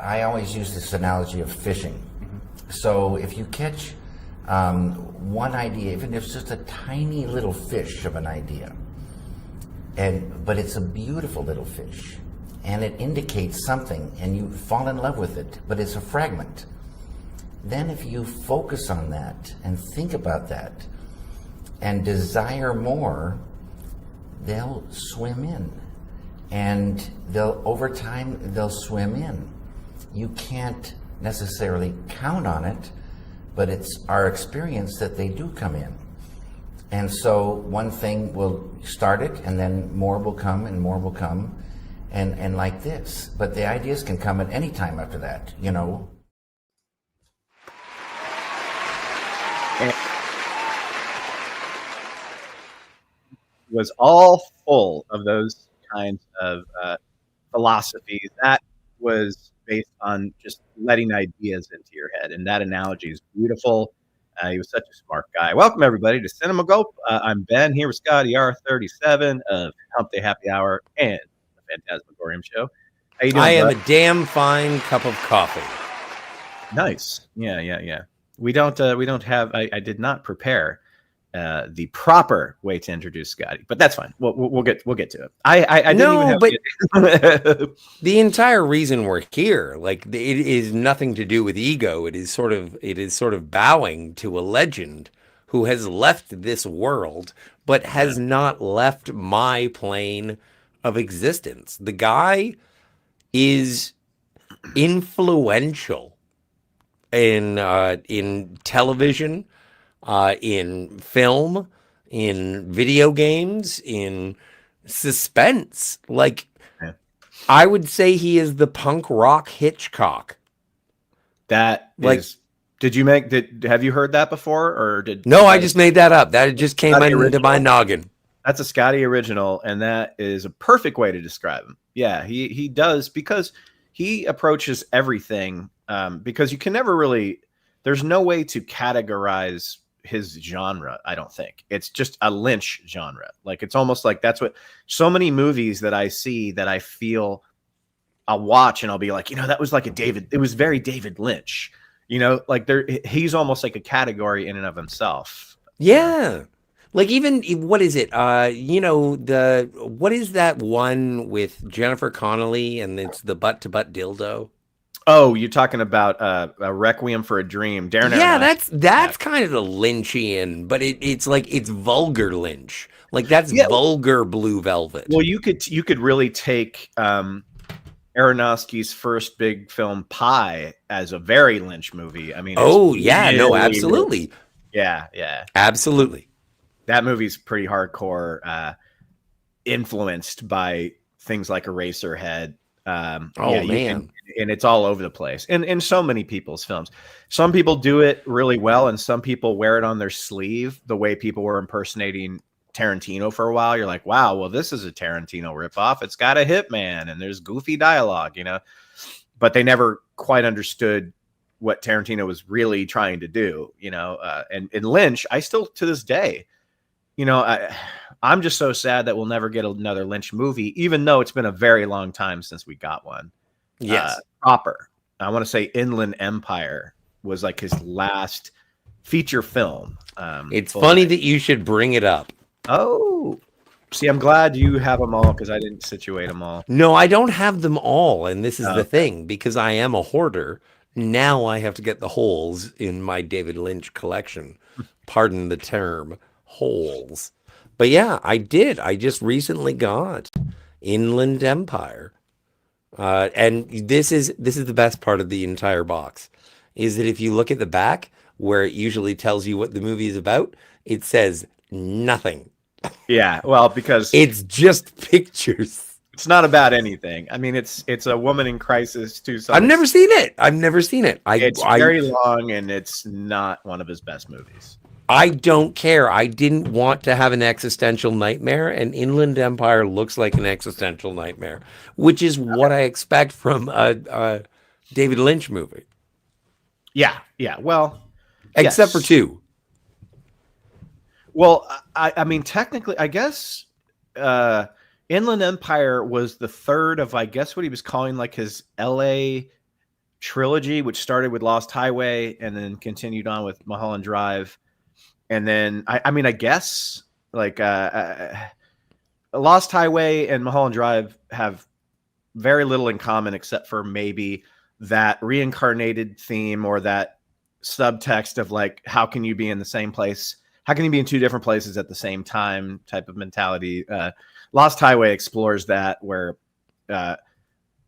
I always use this analogy of fishing. So if you catch one idea, even if it's just a tiny little fish of an idea, but it's a beautiful little fish, and it indicates something, and you fall in love with it, but it's a fragment. Then if you focus on that and think about that and desire more, they'll swim in. And over time, they'll swim in. You can't necessarily count on it, but it's our experience that they do come in. And so one thing will start it, and then more will come, and more will come, and like this. But the ideas can come at any time after that, you know. It was all full of those kinds of philosophies. That was based on just letting ideas into your head, and that analogy is beautiful. He was such a smart guy. Welcome, everybody, to Cinema Gulp. I'm Ben, here with Scotty R37 of Hump Day Happy Hour and the Phantasmagorium Show. How you doing, I am bud? a damn fine cup of coffee. Nice. Yeah. We don't have. I did not prepare the proper way to introduce Scotty, but that's fine. We'll get to it. I didn't even have but the entire reason we're here, like, it is nothing to do with ego. It is sort of bowing to a legend who has left this world, but has not left my plane of existence. The guy is influential in television, in film, in video games, in suspense. Like, I would say he is the punk rock Hitchcock. That like, have you heard that before, or did? No, I just made that up. That just came into my noggin. That's a Scotty original, and that is a perfect way to describe him. Yeah, he does, because he approaches everything, because you can never really, there's no way to categorize his genre. I don't think it's just a Lynch genre. Like, it's almost like that's what so many movies that I see that I feel I'll watch and I'll be like, that was like it was very David Lynch, like he's almost like a category in and of himself. Yeah. Like, even, what is it? What is that one with Jennifer Connelly and it's the butt-to-butt dildo? Oh, you're talking about a Requiem for a Dream. Darren. Yeah, that's kind of the Lynchian, but it's like, it's vulgar Lynch. Like, that's vulgar Blue Velvet. Well, you could really take Aronofsky's first big film, Pie, as a very Lynch movie. I mean, absolutely. Yeah, absolutely. That movie's pretty hardcore, influenced by things like Eraserhead. Man. And it's all over the place. And in so many people's films. Some people do it really well, and some people wear it on their sleeve, the way people were impersonating Tarantino for a while. You're like, wow, well, this is a Tarantino ripoff. It's got a hitman, and there's goofy dialogue, but they never quite understood what Tarantino was really trying to do, and in Lynch, I still, to this day, I'm just so sad that we'll never get another Lynch movie, even though it's been a very long time since we got one. Yes. Proper. I want to say Inland Empire was like his last feature film. It's funny that you should bring it up. Oh, see, I'm glad you have them all, because I didn't situate them all. No, I don't have them all. And this is the thing, because I am a hoarder. Now I have to get the holes in my David Lynch collection. Pardon the term, holes. But yeah, I did. I just recently got Inland Empire. And this is the best part of the entire box, is that if you look at the back, where it usually tells you what the movie is about, it says nothing. Yeah, well, because it's just pictures. It's not about anything. I mean, it's a woman in crisis too. I've never seen it. It's very long, and it's not one of his best movies. I don't care. I didn't want to have an existential nightmare, and Inland Empire looks like an existential nightmare, which is what I expect from a David Lynch movie. Yeah. Well, except for two. Well, I mean, technically, I guess Inland Empire was the third of, I guess, what he was calling like his LA trilogy, which started with Lost Highway and then continued on with Mulholland Drive. And then, I mean, I guess like Lost Highway and Mulholland Drive have very little in common, except for maybe that reincarnated theme or that subtext of like, how can you be in the same place? How can you be in two different places at the same time type of mentality? Lost Highway explores that, where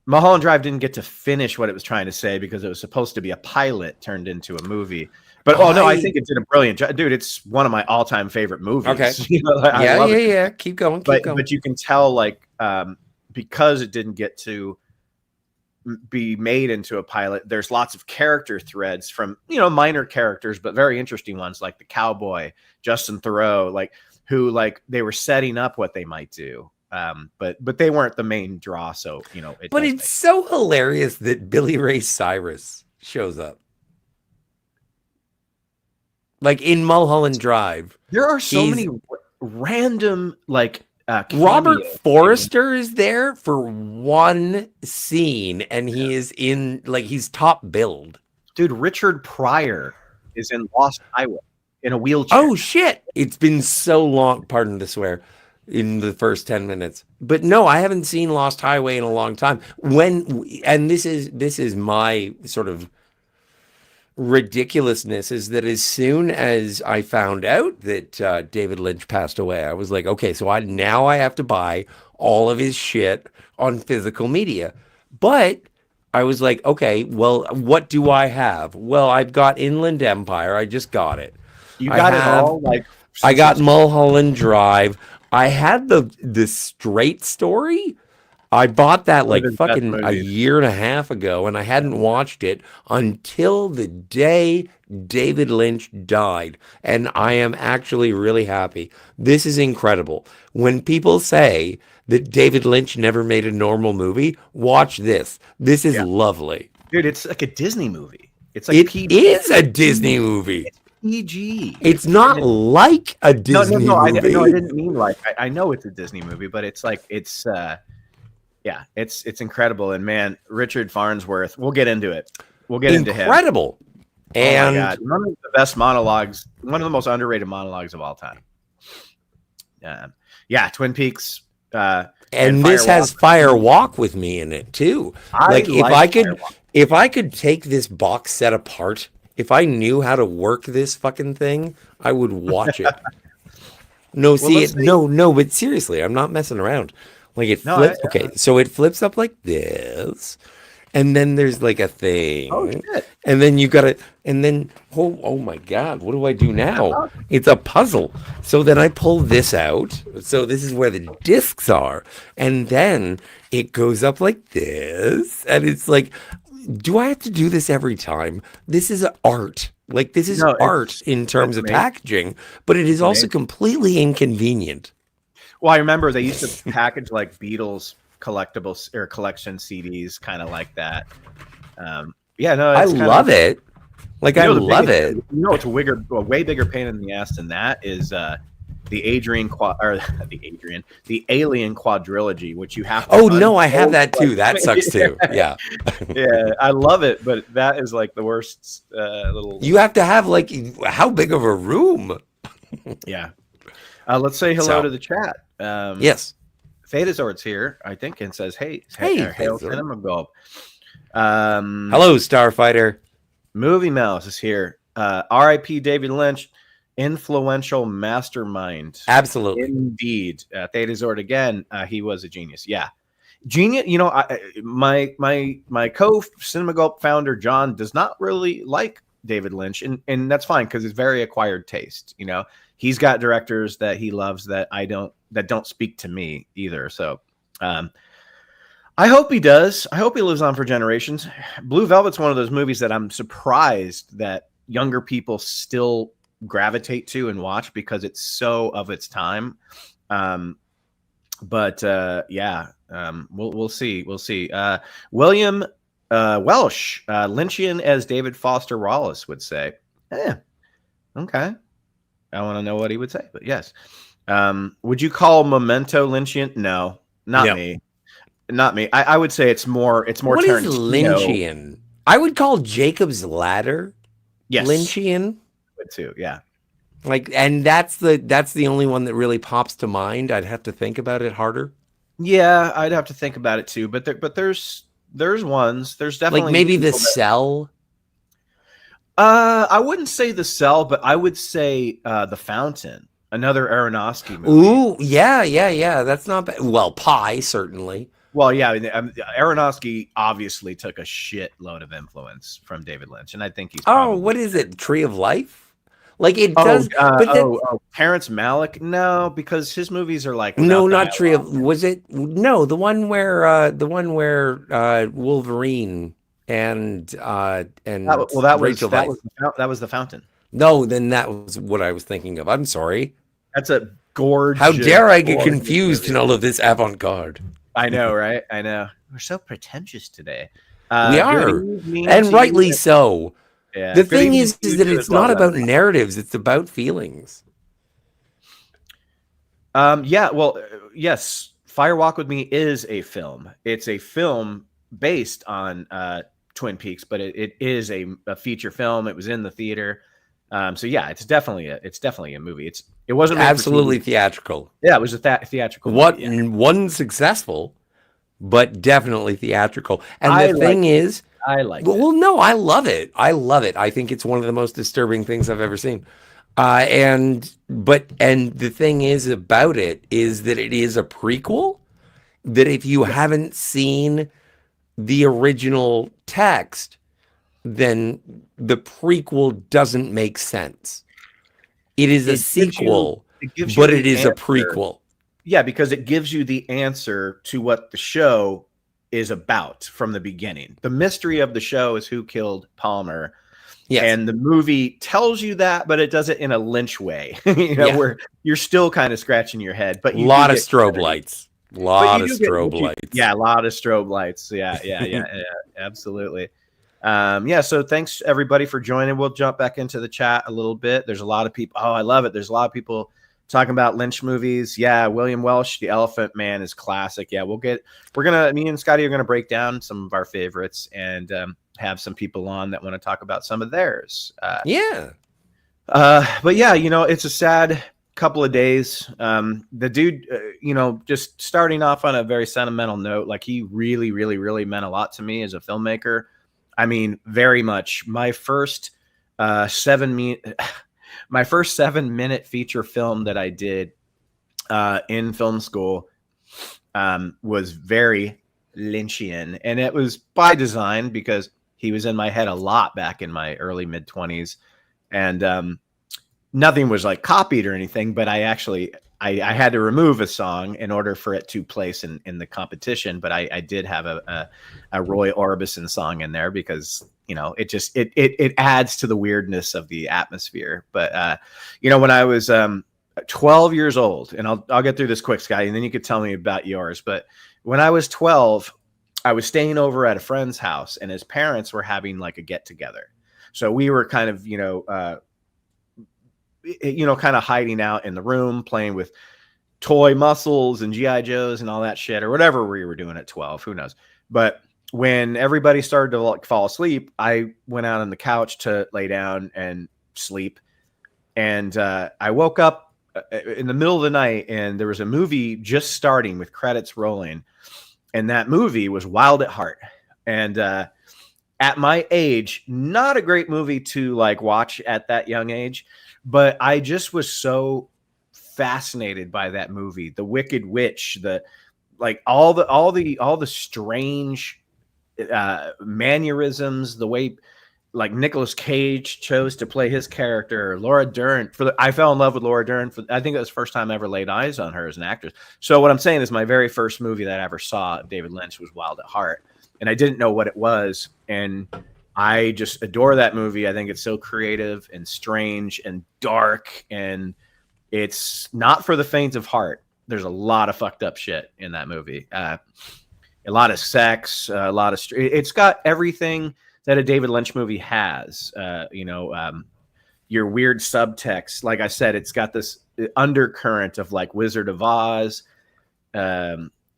Mulholland Drive didn't get to finish what it was trying to say because it was supposed to be a pilot turned into a movie. But I think it did a brilliant job, dude. It's one of my all-time favorite movies. Okay. I love it. Yeah. Keep going. But you can tell, like, because it didn't get to be made into a pilot, there's lots of character threads from, minor characters, but very interesting ones, like the cowboy, Justin Theroux, like, who, like, they were setting up what they might do. But they weren't the main draw. So, but it's so hilarious that Billy Ray Cyrus shows up. Like in Mulholland Drive. There are so many random, like, Robert Forrester is there for one scene, and he is in, like, he's top billed. Dude, Richard Pryor is in Lost Highway in a wheelchair. Oh, shit. It's been so long, pardon the swear, in the first 10 minutes. But no, I haven't seen Lost Highway in a long time. And this is my sort of ridiculousness, is that as soon as I found out that David Lynch passed away, I was like, okay, so I have to buy all of his shit on physical media. But I was like, okay, well, what do I have? Well, I've got Inland Empire. I just got it. You got it all? Like, I got Mulholland Drive. I had the Straight Story. I bought that like fucking a year and a half ago, and I hadn't watched it until the day David Lynch died. And I am actually really happy. This is incredible. When people say that David Lynch never made a normal movie, watch this. This is lovely. Dude, it's like a Disney movie. It's like it is a Disney movie. It's PG. It's not like a Disney movie. I didn't mean like. I know it's a Disney movie, but it's like it's incredible. And man, Richard Farnsworth, we'll get into it. We'll get into him. Incredible. And oh my God, one of the best monologues, one of the most underrated monologues of all time. Twin Peaks. And this has Fire Walk with Me in it too. If I could take this box set apart, if I knew how to work this fucking thing, I would watch it. But seriously, I'm not messing around. Like it flips. Okay, so it flips up like this, and then there's like a thing. Oh shit! And then you got it. And then oh my God, what do I do now? It's a puzzle. So then I pull this out. So this is where the discs are, and then it goes up like this, and it's like, do I have to do this every time? This is art. Like this is art in terms of packaging, but it is also completely inconvenient. Well, I remember they used to package like Beatles collectibles or collection CDs, kind of like that. I love it. Like I love it. It's a way bigger pain in the ass than that is the Alien quadrilogy, which you have to. Oh no, I have that too. That sucks too. Yeah. Yeah, I love it, but that is like the worst little. You have to have like how big of a room? Yeah. Let's say hello to the chat. Yes. Thedazord's here, I think, and says, hey, hail Cinema Gulp. Hello, Starfighter. Movie Mouse is here. R.I.P. David Lynch, influential mastermind. Absolutely. Indeed. Thedazord again, he was a genius. Yeah. Genius. My co-Cinema Gulp founder, John, does not really like David Lynch, and that's fine because it's very acquired taste, He's got directors that he loves that don't speak to me either. So I hope he does. I hope he lives on for generations. Blue Velvet's one of those movies that I'm surprised that younger people still gravitate to and watch because it's so of its time. We'll see. We'll see. William Welsh, Lynchian as David Foster Wallace would say. Okay. I want to know what he would say, but yes. Would you call Memento Lynchian? No, not me. Not me. I would say it's more what Tarantino. Is Lynchian? I would call Jacob's Ladder Yes, Lynchian. would too. Yeah. Like, and that's the only one that really pops to mind. I'd have to think about it harder. Yeah, I'd have to think about it too. There's ones. There's Like definitely maybe The people that, Cell. I wouldn't say The Cell, but I would say The Fountain, another Aronofsky movie. Ooh, yeah. That's not bad. Well, Pie, certainly. Well, yeah, Aronofsky obviously took a shitload of influence from David Lynch, and I think he's. Oh, what is it? Tree of Life? Like it Oh, does. But Terrence Malick? No, because his movies are like no, without not Tree of. dialogue. Was it? No, the one where Wolverine and That Rachel Weisz. was The Fountain. No, then that was what I was thinking of. I'm sorry. That's a gorgeous. How dare I get gorgeous confused movie. in all of this avant-garde? I know, right? I know. We're so pretentious today. We are, good evening and to rightly you. so. Yeah. The Good thing evening is to you that too it's as well, not about Lenny. narratives; it's about feelings. Yeah. Well, yes. Fire Walk with Me is a film. It's a film based on Twin Peaks, but it is a feature film. It was in the theater. So yeah, it's definitely a movie. It wasn't made for Absolutely TV. theatrical. Yeah, it was a theatrical. What movie, yeah. one successful, but definitely theatrical. And I the thing is, I like it. well, no, I love it. I love it. I think it's one of the most disturbing things I've ever seen. And the thing is about it is that it is a prequel. That if you haven't seen the original text, then the prequel doesn't make sense. It is a sequel, but it is a prequel. Yeah, because it gives you the answer to what the show is about from the beginning. The mystery of the show is who killed Palmer. Yes. And the movie tells you that, but it does it in a Lynch way, where you're still kind of scratching your head. But a lot of strobe lights. A lot of strobe lights. Yeah, a lot of strobe lights. Yeah, absolutely. So thanks everybody for joining. We'll jump back into the chat a little bit. There's a lot of people. Oh, I love it. There's a lot of people talking about Lynch movies. Yeah, William Welsh, The Elephant Man is classic. Yeah, me and Scotty are gonna break down some of our favorites and have some people on that want to talk about some of theirs. But yeah, it's a sad couple of days. The dude, just starting off on a very sentimental note, like he really, really, really meant a lot to me as a filmmaker. I mean, very much. My first 7-minute feature film that I did in film school was very Lynchian, and it was by design because he was in my head a lot back in my early mid-20s, and nothing was like copied or anything, but I had to remove a song in order for it to place in the competition. But I did have a Roy Orbison song in there because, it adds to the weirdness of the atmosphere. But, when I was 12 years old, and I'll get through this quick, Scotty, and then you could tell me about yours. But when I was 12, I was staying over at a friend's house, and his parents were having like a get together. So we were kind of, kind of hiding out in the room, playing with toy muscles and GI Joes and all that shit, or whatever we were doing at 12, who knows. But when everybody started to fall asleep, I went out on the couch to lay down and sleep. And I woke up in the middle of the night, and there was a movie just starting with credits rolling. And that movie was Wild at Heart. And at my age, not a great movie to like watch at that young age. But I just was so fascinated by that movie, The Wicked Witch, all the strange mannerisms, the way like Nicolas Cage chose to play his character, Laura Dern. I fell in love with Laura Dern. I think it was the first time I ever laid eyes on her as an actress. So what I'm saying is my very first movie that I ever saw of David Lynch was Wild at Heart, and I didn't know what it was, and I just adore that movie. I think it's so creative and strange and dark, and it's not for the faint of heart. There's a lot of fucked up shit in that movie. A lot of sex, a lot of it's got everything that a David Lynch movie has. Your weird subtext. Like I said, it's got this undercurrent of like Wizard of Oz,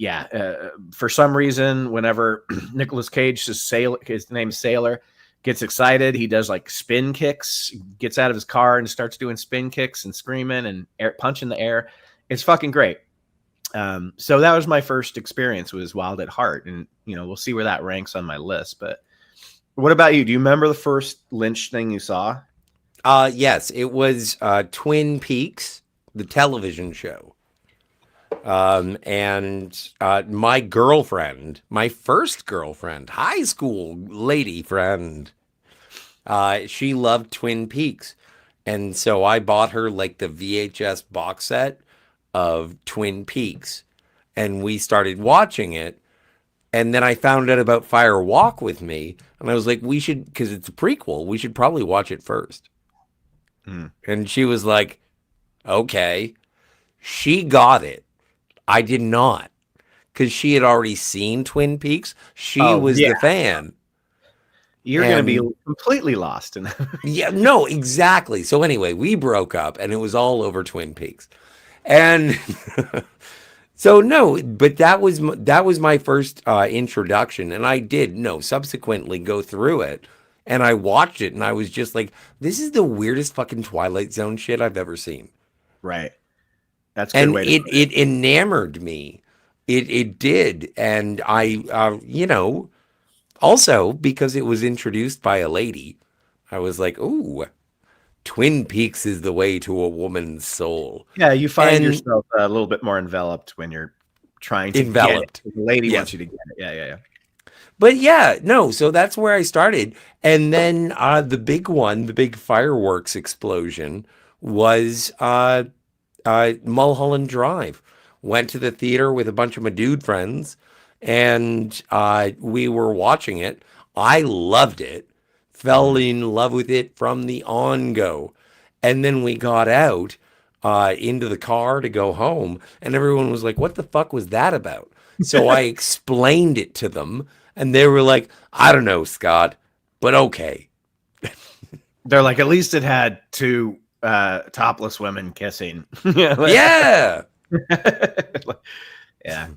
yeah, for some reason, whenever Nicolas Cage, his name's Sailor, gets excited, he does like spin kicks, gets out of his car and starts doing spin kicks and screaming and punching the air. It's fucking great. So that was my first experience, was Wild at Heart, and we'll see where that ranks on my list. But what about you? Do you remember the first Lynch thing you saw? Yes, it was Twin Peaks, the television show. And my girlfriend, my first girlfriend, high school lady friend, she loved Twin Peaks. And so I bought her like the VHS box set of Twin Peaks, and we started watching it. And then I found out about Fire Walk with Me, and I was like, we should, because it's a prequel, we should probably watch it first. And she was like, okay. She got it. I did not, because she had already seen Twin Peaks. She was the fan. You're going to be completely lost in Yeah, no, exactly. So anyway, we broke up, and it was all over Twin Peaks. And so no, but that was my first introduction, and I did subsequently go through it, and I watched it, and I was just like, this is the weirdest fucking Twilight Zone shit I've ever seen. Right. That's a good way to put it enamored me. It did, and I also because it was introduced by a lady, I was like, ooh, Twin Peaks is the way to a woman's soul. Yeah, you find yourself a little bit more enveloped when you're trying to get it. The lady wants you to get it. Yeah. But yeah, no, so that's where I started. And then the big fireworks explosion was Mulholland Drive. Went to the theater with a bunch of my dude friends, and we were watching it. I loved it. Fell in love with it from the on-go. And then we got out into the car to go home, and everyone was like, what the fuck was that about? So I explained it to them, and they were like, I don't know, Scott, but okay. They're like, at least it had two topless women kissing. Yeah. Yeah.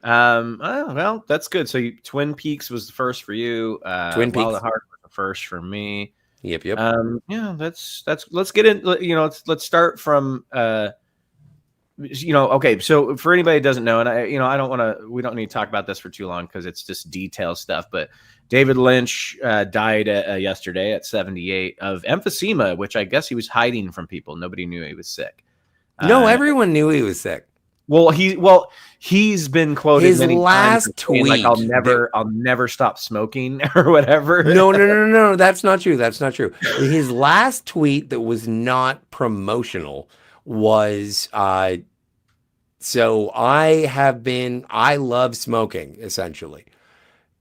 Well, that's good. So Twin Peaks was the first for you. Twin Peaks. Wild at Heart was the first for me. Yep. Yeah, that's let's get in, let's start from okay, so for anybody who doesn't know, and we don't need to talk about this for too long because it's just detail stuff, but David Lynch died yesterday at 78 of emphysema, which I guess he was hiding from people. Nobody knew he was sick. No, everyone knew he was sick. Well, he's been quoted his many last times tweet, like, I'll never stop smoking or whatever. No, that's not true. His last tweet that was not promotional was so I love smoking, essentially.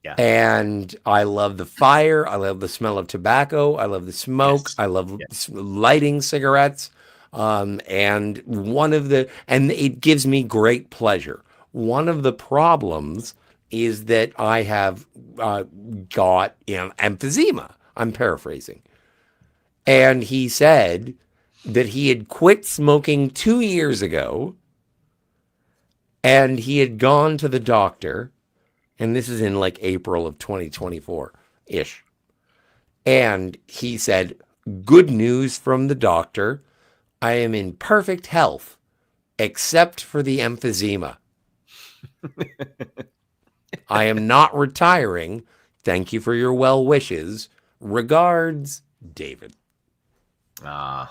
Yeah. And I love the fire, I love the smell of tobacco, I love the smoke, Yes. I love lighting cigarettes. And it gives me great pleasure. One of the problems is that I have got emphysema. I'm paraphrasing. And he said that he had quit smoking 2 years ago, and he had gone to the doctor, and this is in like April of 2024-ish. And he said, good news from the doctor. I am in perfect health, except for the emphysema. I am not retiring. Thank you for your well wishes. Regards, David. I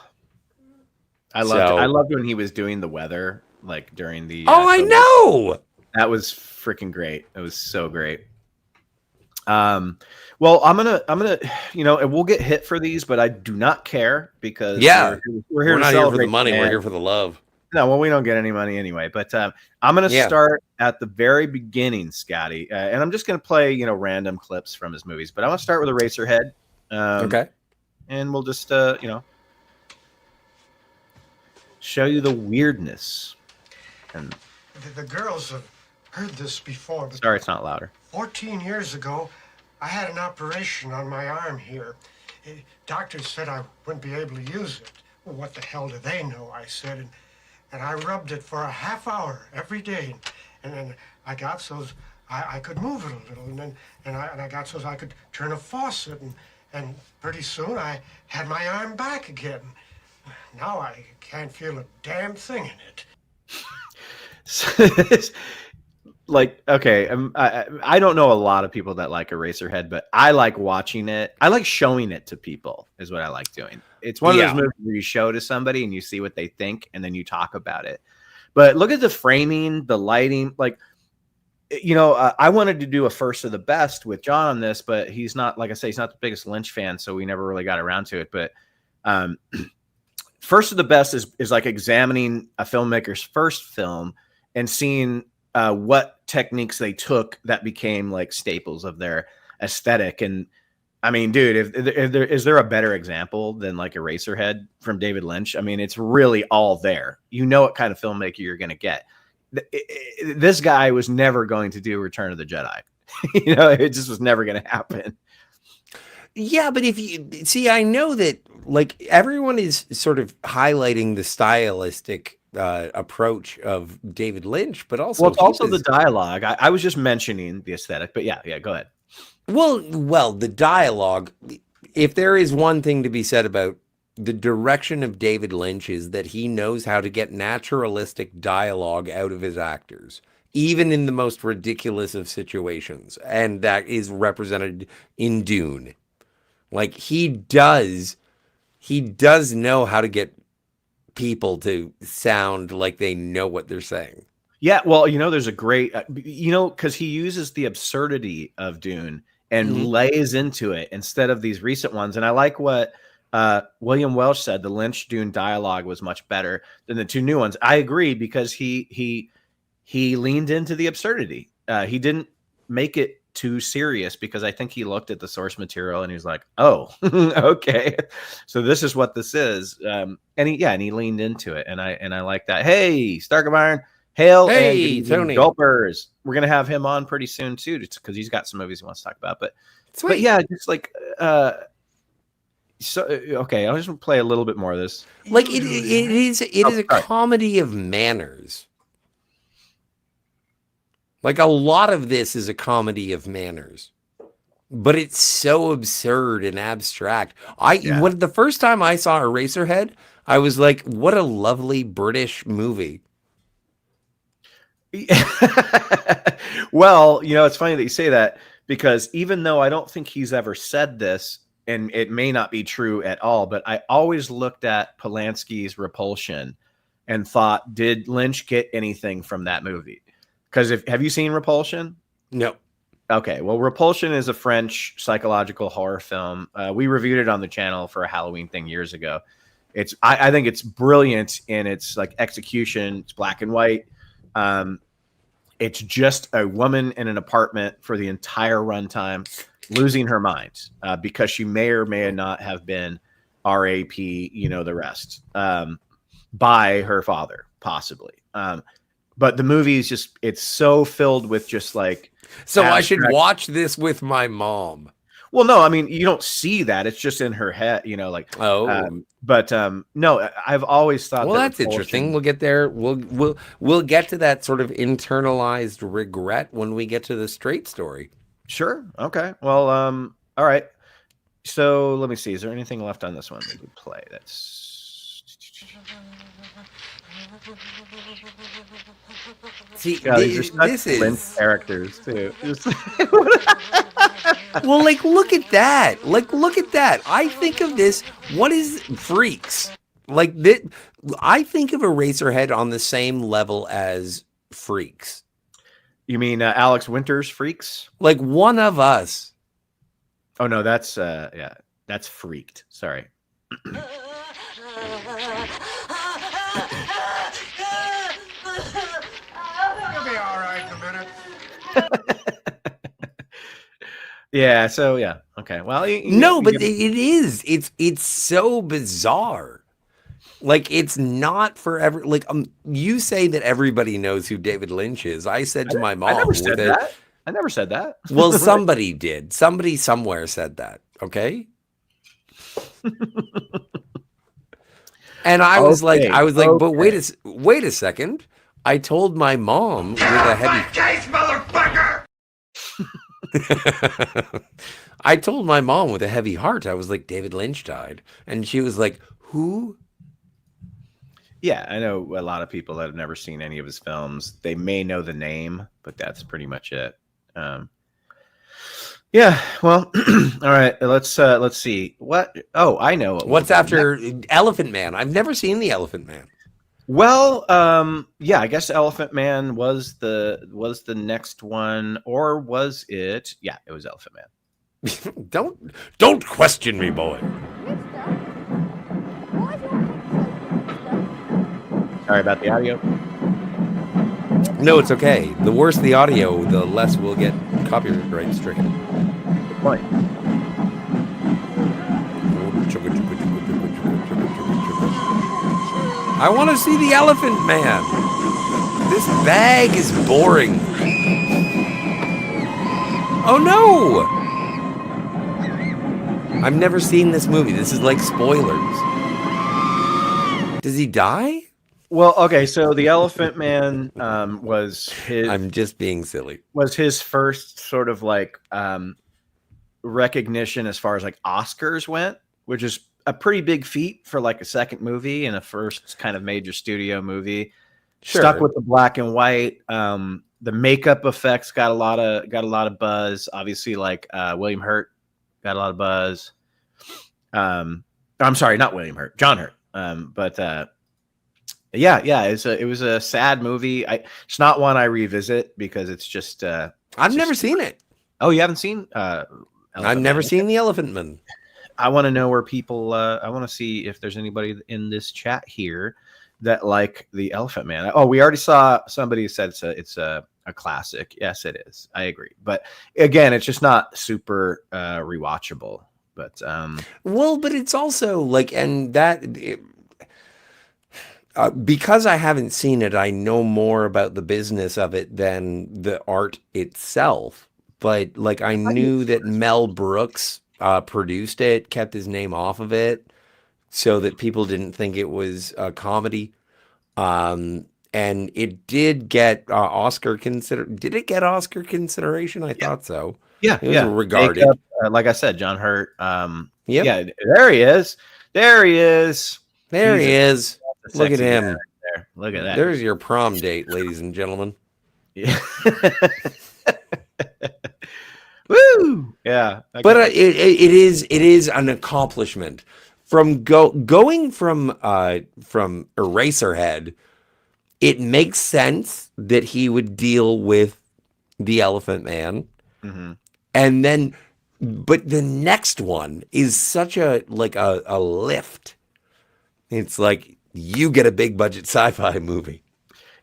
loved when he was doing the weather, like during the. I know. That was freaking great. It was so great. Well, I'm gonna, we'll get hit for these, but I do not care because we're not here for the money. We're here for the love. No, well, we don't get any money anyway. But I'm gonna start at the very beginning, Scotty, and I'm just gonna play random clips from his movies. But I want to start with Eraserhead. Okay. And we'll just show you the weirdness. And the girls have heard this before. But sorry, it's not louder. 14 years ago, I had an operation on my arm here. Doctors said I wouldn't be able to use it. Well, what the hell do they know? I said, and I rubbed it for a half hour every day. and then I got so I could move it a little, and I got so I could turn a faucet, and pretty soon I had my arm back again. Now I can't feel a damn thing in it. Like, okay, I don't know a lot of people that like Eraserhead, but I like watching it. I like showing it to people is what I like doing. It's one of those movies where you show to somebody and you see what they think and then you talk about it. But look at the framing, the lighting. Like, you know, I wanted to do a first of the best with John on this, but he's not, like I say, he's not the biggest Lynch fan, so we never really got around to it. But first of the best is like examining a filmmaker's first film and seeing what techniques they took that became like staples of their aesthetic. And I mean, dude, is there a better example than like Eraserhead from David Lynch? I mean, it's really all there. You know what kind of filmmaker you're going to get. This guy was never going to do Return of the Jedi. You know, it just was never going to happen. Yeah, but if you see, I know that like everyone is sort of highlighting the stylistic approach of David Lynch, but also well, it's also the dialogue. I was just mentioning the aesthetic, but yeah, go ahead. Well, the dialogue. If there is one thing to be said about the direction of David Lynch is that he knows how to get naturalistic dialogue out of his actors, even in the most ridiculous of situations, and that is represented in Dune. Like he does know how to get people to sound like they know what they're saying. Yeah, well, you know, there's a great, because he uses the absurdity of Dune and lays into it instead of these recent ones. And I like what William Welsh said: the Lynch Dune dialogue was much better than the two new ones. I agree, because he leaned into the absurdity. He didn't make it too serious, because I think he looked at the source material and he was like, oh, okay, so this is what this is. And he leaned into it, and I like that. Hey, Stark of Iron, hail, hey, and Tony Gulpers. We're gonna have him on pretty soon too, because he's got some movies he wants to talk about. But yeah, just like so okay, I'll just play a little bit more of this. Like it is a comedy of manners. Like a lot of this is a comedy of manners, but it's so absurd and abstract. When the first time I saw Eraserhead, I was like, what a lovely British movie. Well, you know, it's funny that you say that, because even though I don't think he's ever said this, and it may not be true at all, but I always looked at Polanski's Repulsion and thought, did Lynch get anything from that movie? Because have you seen Repulsion? No. Okay, well, Repulsion is a French psychological horror film. We reviewed it on the channel for a Halloween thing years ago. I think it's brilliant in its like execution. It's black and white. It's just a woman in an apartment for the entire runtime, losing her mind because she may or may not have been RAP, the rest, by her father, possibly. But the movie is just, it's so filled with just like. So I should watch this with my mom. Well, no, I mean, you don't see that. It's just in her head, like. Oh. But no, I've always thought. Well, that's interesting. We'll get there. We'll get to that sort of internalized regret when we get to the straight story. Sure. Okay. Well, all right. So let me see. Is there anything left on this one that we play? That's. See, this is characters too. Well, like, look at that. Look at that. I think of this. What is Freaks? Like that. I think of Eraserhead on the same level as Freaks. You mean Alex Winter's Freaks? Like One of Us. Oh no, that's that's Freaked. Sorry. Yeah. So yeah. Okay. Well, but it is. It's so bizarre. Like it's not forever. Like you say that everybody knows who David Lynch is. I said to my mom. I never said that. I never said that. Well, somebody did. Somebody somewhere said that. Okay. And I was like, but wait a second. I told my mom with a heavy case, motherfucker! I told my mom with a heavy heart. I was like, David Lynch died, and she was like, "Who?" Yeah, I know a lot of people that have never seen any of his films. They may know the name, but that's pretty much it. Yeah, well, all right. Let's see. What? Oh, I know. What's after Elephant Man? I've never seen the Elephant Man. Well, yeah, I guess Elephant Man was the next one, or was it? Yeah, it was Elephant Man. Don't question me, boy. Sorry about the audio. No, it's okay. The worse the audio, the less we'll get copyright stricken. Good point. I want to see the Elephant Man. This bag is boring. Oh no! I've never seen this movie. This is like spoilers. Does he die? Well, okay, so the Elephant Man was his. I'm just being silly. Was his first sort of like recognition as far as like Oscars went, which is a pretty big feat for like a second movie and a first kind of major studio movie. Sure. Stuck with the black and white. The makeup effects got a lot of buzz. Obviously, like William Hurt got a lot of buzz. I'm sorry, not William Hurt, John Hurt. Yeah, it was a sad movie. It's not one I revisit because it's just. I've never seen it. Oh, you haven't seen? I've never seen the Elephant Man. I want to know where people. I want to see if there's anybody in this chat here that like the Elephant Man. Oh, we already saw somebody who said it's a classic. Yes, it is. I agree. But again, it's just not super rewatchable. But well, but it's also like, and that because I haven't seen it, I know more about the business of it than the art itself. But like, I knew that Mel Brooks produced it, kept his name off of it, so that people didn't think it was a comedy. And it did get Oscar Did it get Oscar consideration? I thought so. Yeah, it was regarded. Makeup, like I said, John Hurt. Yep. Yeah, there he is. There he is. There he is. Look at him. Right there. Look at that. There's your prom date, ladies and gentlemen. Yeah. Woo! Yeah. But it is an accomplishment from going from Eraserhead. It makes sense that he would deal with the Elephant Man, and then, but the next one is such a lift. It's like you get a big budget sci-fi movie.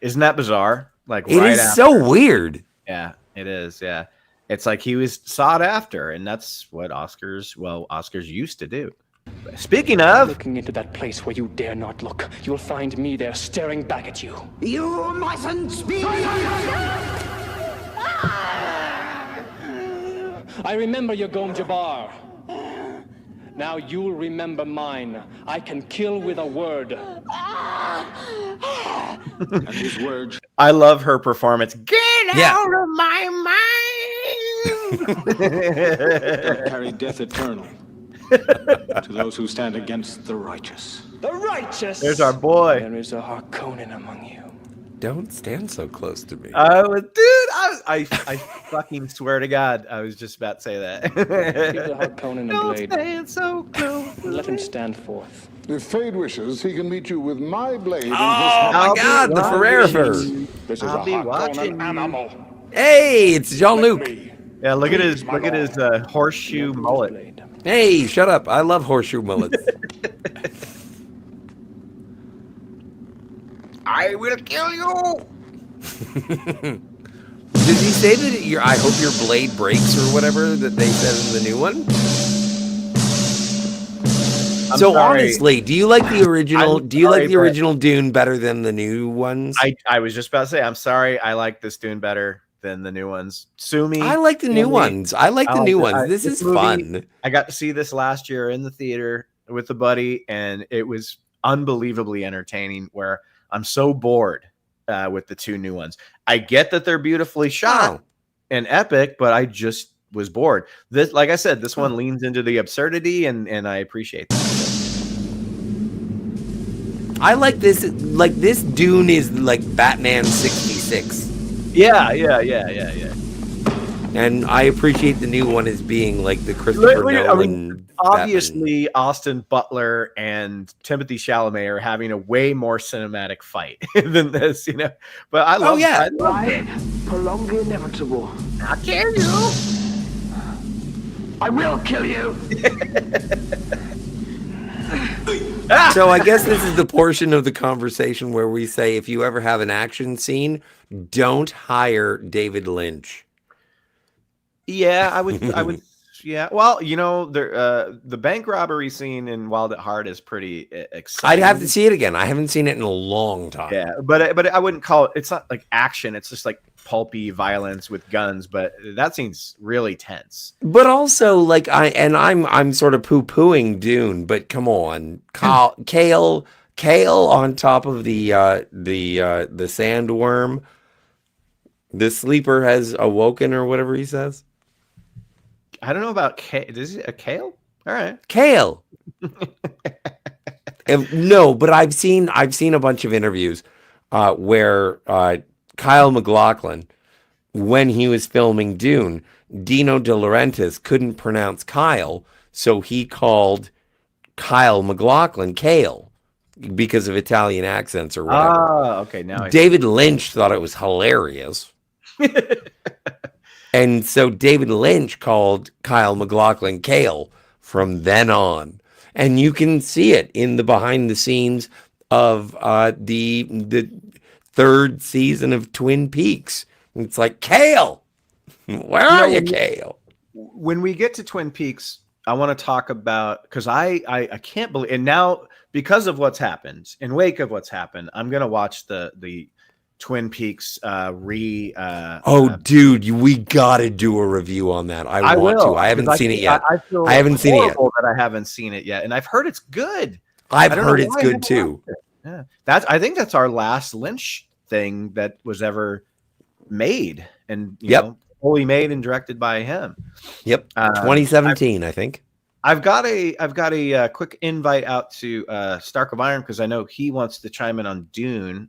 Isn't that bizarre? Like it right is after. So weird. Yeah, it is. Yeah. It's like he was sought after, and that's what Oscars used to do. Speaking of looking into that place where you dare not look, you will find me there staring back at you. You mustn't speak! I remember your Gom Jabbar. Now you'll remember mine. I can kill with a word. And his words. I love her performance. Get out of my mind! Carry death eternal to those who stand against the righteous. The righteous! There's our boy. There is a Harkonnen among you. Don't stand so close to me. I fucking swear to God, I was just about to say that. Give the Harkonnen a Don't blade. stand so close. Let him stand forth. If Fade wishes, he can meet you with my blade in his Oh my God, the Ferrer fur. This is I'll a be watching Harkonnen animal. Hey, it's Jean-Luc. Yeah, look at his horseshoe mullet. Blade. Hey, shut up. I love horseshoe mullets. I will kill you. Does he say that I hope your blade breaks or whatever that they said in the new one? I'm so sorry. Honestly, do you like the original? I'm Do you like sorry, the original Dune better than the new ones? I was just about to say, I'm sorry. I like this Dune better than the new ones. Sue me. I like the new ones. I like the new ones. This is movie, fun. I got to see this last year in the theater with a buddy, and it was unbelievably entertaining. Where I'm so bored with the two new ones. I get that they're beautifully shot and epic, but I just was bored. This, like I said, this one leans into the absurdity, and I appreciate that. I like this. Like this Dune is like Batman 66. Yeah. And I appreciate the new one as being like the Christopher Nolan. Obviously, Batman. Austin Butler and Timothée Chalamet are having a way more cinematic fight than this, you know. But I love, I love it. Prolong the inevitable. I'll kill you. I will kill you. So I guess this is the portion of the conversation where we say, if you ever have an action scene, don't hire David Lynch. Yeah, I would. Yeah, well, you know, the bank robbery scene in Wild at Heart is pretty exciting. I'd have to see it again. I haven't seen it in a long time. Yeah, but I wouldn't call it. It's not like action. It's just like pulpy violence with guns. But that scene's really tense. But also, like I'm sort of poo-pooing Dune. But come on, Kale on top of the sandworm. The sleeper has awoken, or whatever he says. I don't know about kale. Is it a kale? All right, kale. No, but I've seen a bunch of interviews where Kyle MacLachlan, when he was filming Dune, Dino De Laurentiis couldn't pronounce Kyle, so he called Kyle MacLachlan Kale because of Italian accents or whatever. Ah, okay. Now David Lynch thought it was hilarious. And so David Lynch called Kyle MacLachlan Kale from then on. And you can see it in the behind the scenes of the third season of Twin Peaks. It's like, Kale, where are you, Kale? When we get to Twin Peaks, I want to talk about, because I can't believe, and now because of what's happened, in wake of what's happened, I'm going to watch the Twin Peaks dude, we gotta do a review on that. I want to. I haven't seen it yet. I haven't seen it yet. That I haven't seen it yet, and I've heard it's good. I've heard it's good too. Yeah, I think that's our last Lynch thing that was ever made, and you know, fully made and directed by him. Yep, 2017, I think. I've got a quick invite out to Stark of Iron because I know he wants to chime in on Dune.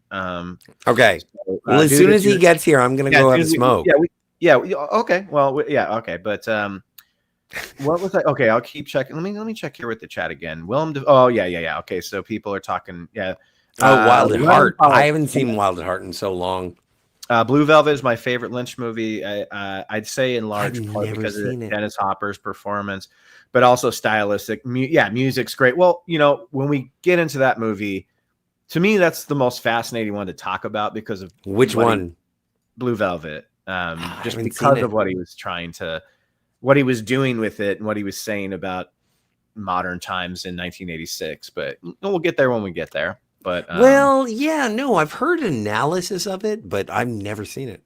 Okay. So, well, as soon as he gets here, I'm gonna go have a smoke. Okay. Well, okay. But what was that? Okay, I'll keep checking. Let me check here with the chat again. Willem. Yeah. Okay, so people are talking. Yeah. Wild at Heart. I haven't seen Wild at Heart in so long. Blue Velvet is my favorite Lynch movie. I'd say in large part because of Dennis Hopper's performance, but also stylistic. Music's great. Well, you know, when we get into that movie, to me, that's the most fascinating one to talk about because of which one? Blue Velvet. Just because of what he was what he was doing with it and what he was saying about modern times in 1986. But we'll get there when we get there. But I've heard analysis of it, but I've never seen it.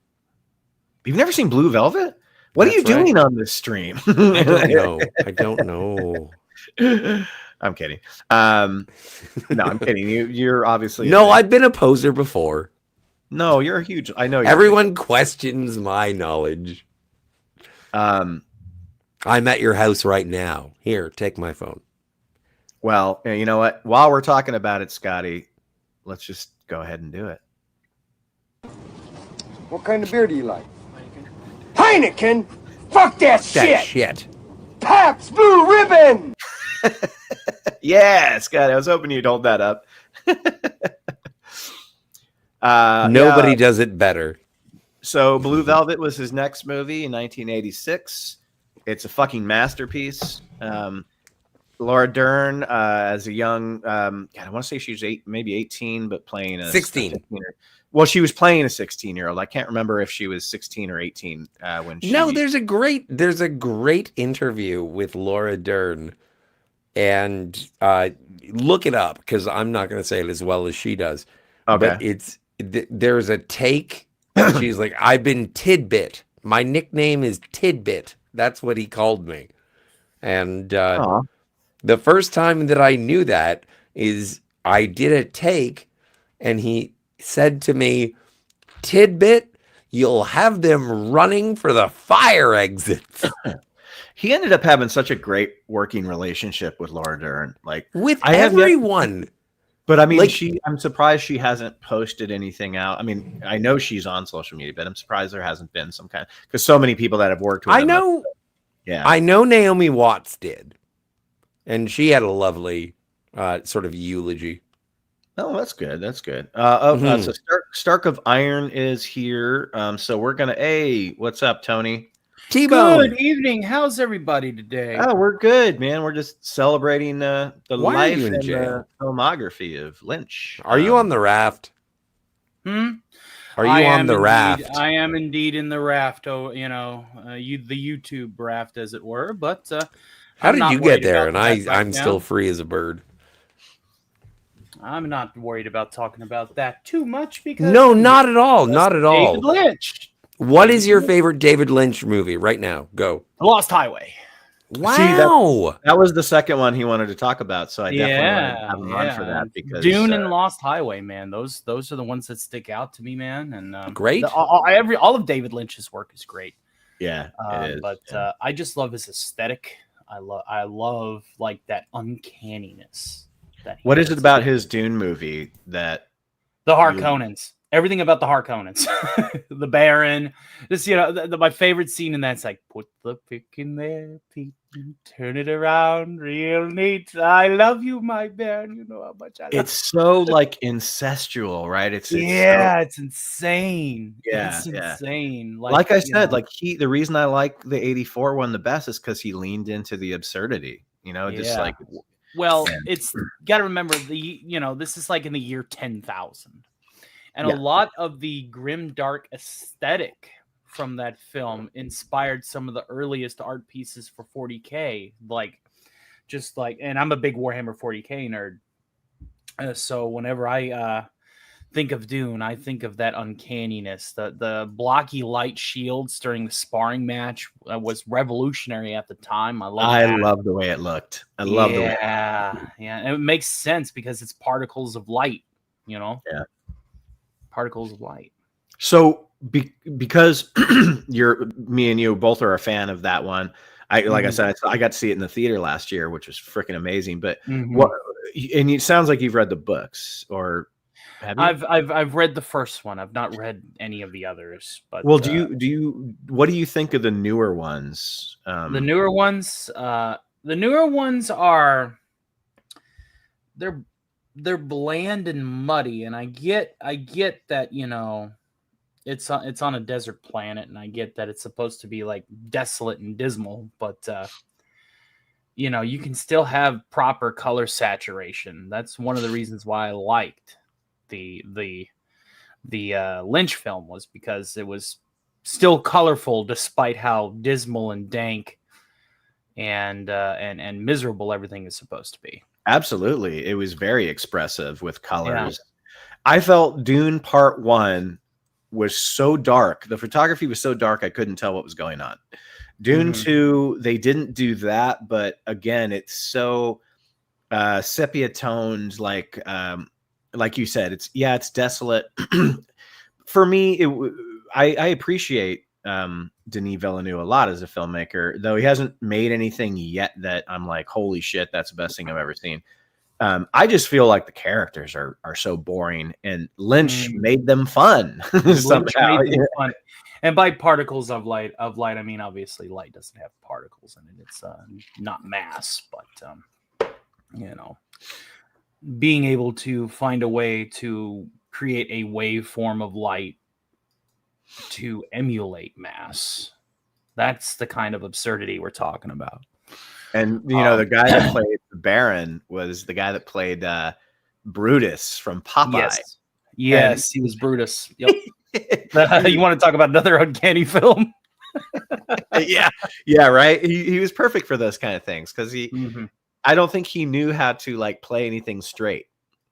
You've never seen Blue Velvet? What are you doing on this stream? I don't know. I'm kidding. No, I'm kidding. You're obviously no. I've been a poser before. No, you're a huge. I know. Everyone questions my knowledge. I'm at your house right now. Here, take my phone. Well, you know what? While we're talking about it, Scotty, let's just go ahead and do it. What kind of beer do you like? Heineken? Fuck that shit. Pabst Blue Ribbon! Yeah, Scotty, I was hoping you'd hold that up. Nobody does it better. So Blue Velvet was his next movie in 1986. It's a fucking masterpiece. Laura Dern, as a young, I want to say she was maybe 18, but playing a 16. Well, she was playing a 16-year-old. I can't remember if she was 16 or 18 when she. No, there's a great interview with Laura Dern, and look it up because I'm not going to say it as well as she does. Okay, but there's a take. She's like, I've been Tidbit. My nickname is Tidbit. That's what he called me, and the first time that I knew that is I did a take, and said to me, "Tidbit, you'll have them running for the fire exits." He ended up having such a great working relationship with Laura Dern. Like With I have yet- everyone. but I mean, Like- I'm surprised she hasn't posted anything out. I mean, I know she's on social media, but I'm surprised there hasn't been some kind, because so many people that have worked with I him. know. Yeah. I know Naomi Watts did. And she had a lovely sort of eulogy. Oh, that's good. That's good. Mhm. So Stark of Iron is here. So we're gonna. Hey, what's up, Tony? T-Bone. Good evening. How's everybody today? Oh, we're good, man. We're just celebrating the Why are life you in and jail? the filmography of Lynch. Are you on the raft? Hmm? Are you I on am the indeed- raft? I am indeed in the raft. Oh, the YouTube raft, as it were. But How I'm did not you get worried there? about And that right I'm now. still free as a bird. I'm not worried about talking about that too much because No, not at all. Not at all. David Lynch, What is your favorite David Lynch movie right now? Go. The Lost Highway. Wow. That was the second one he wanted to talk about, so I definitely wanted to Yeah, have him on for that because Dune and Lost Highway, man, those are the ones that stick out to me, man. And Great. all of David Lynch's work is great. yeah, it is. But I just love his aesthetic. I love like that uncanniness. That he What is it puts about in. his Dune movie that The Harkonnens? Everything about the Harkonnens, the Baron. This, my favorite scene in that's like, put the pick in there, Pete, and turn it around, real neat. I love you, my Baron. You know how much I love. it's so like incestual, right? It's It's insane. Yeah, It's yeah. insane. like I you said, know, like the reason I like the 84 one the best is because he leaned into the absurdity. Just Yeah. like well, Man. it's got to remember this is like in the year 10,000. And Yeah. a lot of the grim, dark aesthetic from that film inspired some of the earliest art pieces for 40K. And I'm a big Warhammer 40K nerd. So whenever I think of Dune, I think of that uncanniness. The blocky light shields during the sparring match was revolutionary at the time. I love the way it looked. I love the way. Yeah. And it makes sense because it's particles of light, Yeah. particles of light. So because me and you both are a fan of that one. I said, I got to see it in the theater last year, which was freaking amazing. But Mhm. and it sounds like you've read the books, or have you? I've read the first one. I've not read any of the others. But Well, what do you think of the newer ones? the newer ones are they're bland and muddy, and I get that it's on a desert planet, and I get that it's supposed to be like desolate and dismal, but you can still have proper color saturation. That's one of the reasons why I liked the Lynch film, was because it was still colorful despite how dismal and dank and miserable everything is supposed to be. Absolutely, it was very expressive with colors. I felt Dune Part 1 was so dark. The photography was so dark I couldn't tell what was going on. Dune 2, they didn't do that, but again, it's so sepia toned, like you said, it's desolate. For me, I appreciate Denis Villeneuve a lot as a filmmaker, though he hasn't made anything yet that I'm like, holy shit, that's the best thing I've ever seen. I just feel like the characters are so boring, and Lynch made them fun somehow. Lynch made them fun. And by particles of light, I mean obviously light doesn't have particles in it. It's not mass, but being able to find a way to create a waveform of light to emulate mass. That's the kind of absurdity we're talking about. And the guy that played the Baron was the guy that played Brutus from Popeye. Yes, he was Brutus. Yep. You want to talk about another uncanny film? yeah, right. He was perfect for those kind of things because I don't think he knew how to like play anything straight.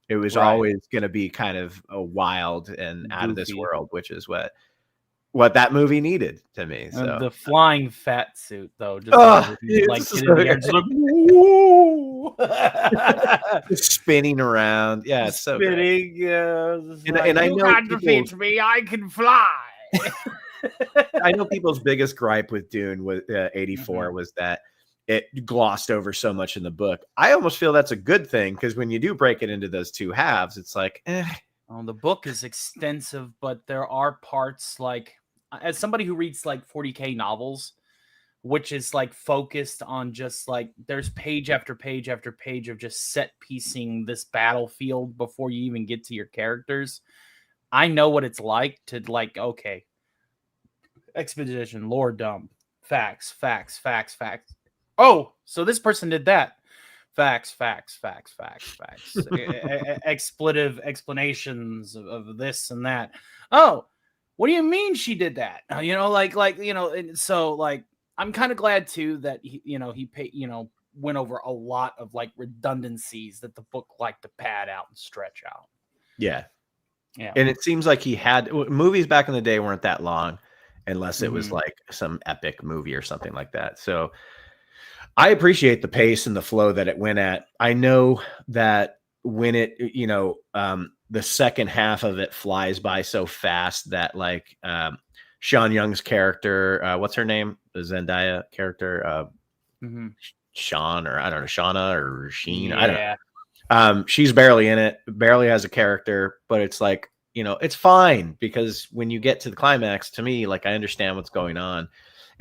It was always going to be kind of a wild and out of this world, which is what that movie needed to me. So the flying fat suit, though, just Oh, like, it's hit in the air, just like, whoa! no. Just spinning around. Yeah, it's so great. Spinning. Yeah. And I you know can't defeat me. I can fly. I know people's biggest gripe with Dune with 84 was that it glossed over so much in the book. I almost feel that's a good thing because when you do break it into those two halves, it's like, Well, the book is extensive, but there are parts like, as somebody who reads like 40K novels, which is like focused on just like there's page after page after page of just set piecing this battlefield before you even get to your characters. I know what it's like to like, okay, exposition, lore dump, facts. Oh, so this person did that. Facts. Expletive explanations of this and that. Oh, what do you mean she did that? And so like I'm kind of glad too that went over a lot of like redundancies that the book liked to pad out and stretch out. Yeah. Yeah. And it seems like he had movies back in the day weren't that long unless it was like some epic movie or something like that. So I appreciate the pace and the flow that it went at. I know that when it, the second half of it flies by so fast that like Sean Young's character, what's her name? The Zendaya character, Sean, or I don't know, Shauna or Sheen. I don't know. She's barely in it, barely has a character, but it's like, it's fine because when you get to the climax, to me, like I understand what's going on.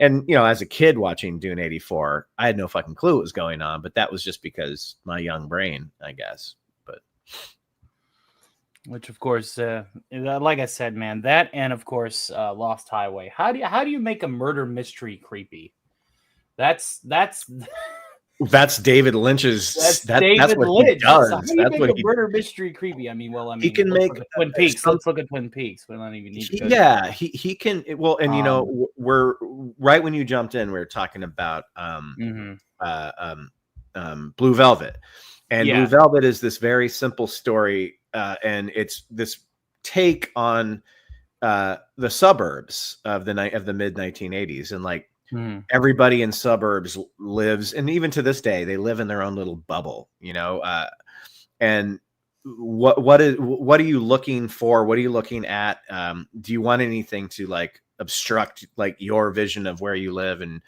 And, as a kid watching Dune 84, I had no fucking clue what was going on, but that was just because my young brain, I guess. But which, of course, like I said, man, that and of course, Lost Highway. How do you make a murder mystery creepy? That's David Lynch's. That's David what Lynch. He does. That's how do you what make a murder mystery creepy? I mean, he can make Twin Peaks. Let's look at Twin Peaks. We don't even need to go yeah, he can. Well, and we're right when you jumped in, we were talking about Blue Velvet, and Blue Velvet is this very simple story, and it's this take on the suburbs of the mid 1980s, and like. Everybody in suburbs lives, and even to this day, they live in their own little bubble, and what are you looking for? What are you looking at? Do you want anything to like obstruct like your vision of where you live? And,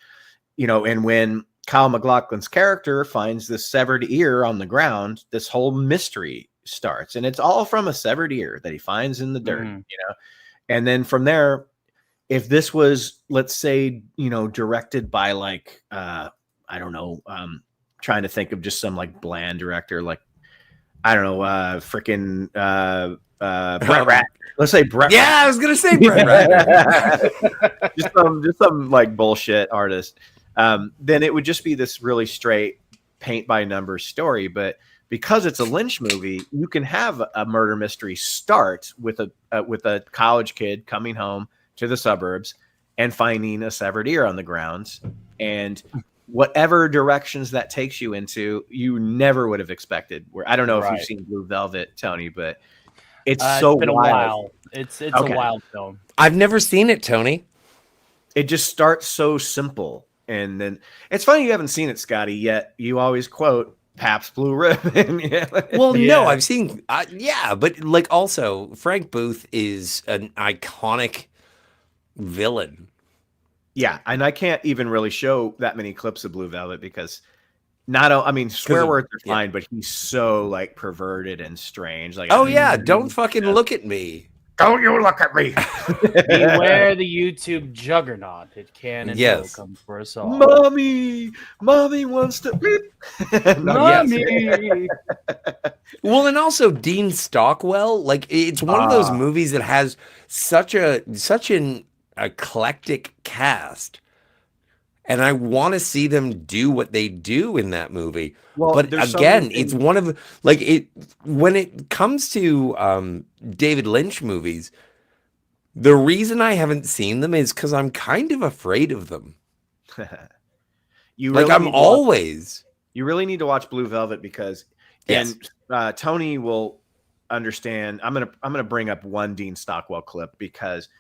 and when Kyle MacLachlan's character finds this severed ear on the ground, this whole mystery starts, and it's all from a severed ear that he finds in the dirt, and then from there, if this was, let's say, directed by like, I don't know, trying to think of just some like bland director, like, I don't know, freaking Brett Ratner. Let's say Brett. Yeah, I was gonna say Brett Ratner. just some like bullshit artist. Then it would just be this really straight paint by numbers story. But because it's a Lynch movie, you can have a murder mystery start with a college kid coming home to the suburbs and finding a severed ear on the ground, and whatever directions that takes you into, you never would have expected. Where I don't know if you've seen Blue Velvet, Tony, but it's so been wild. a while. It's a wild film. I've never seen it, Tony. It just starts so simple, and then it's funny you haven't seen it, Scotty. Yet you always quote Pabst Blue Ribbon. Well, no, I've seen. But like also Frank Booth is an iconic villain. Yeah, and I can't even really show that many clips of Blue Velvet because swear words are fine, but he's so like perverted and strange. Like, don't fucking look at me. Don't you look at me. Beware the YouTube juggernaut. It can and will come for us all. Mommy wants to Mommy. Well, and also Dean Stockwell, like it's one of those movies that has such an eclectic cast, and I want to see them do what they do in that movie. Well, but again, it's one of like it when it comes to David Lynch movies. The reason I haven't seen them is because I'm kind of afraid of them. You really need to watch Blue Velvet because Tony will understand. I'm gonna bring up one Dean Stockwell clip because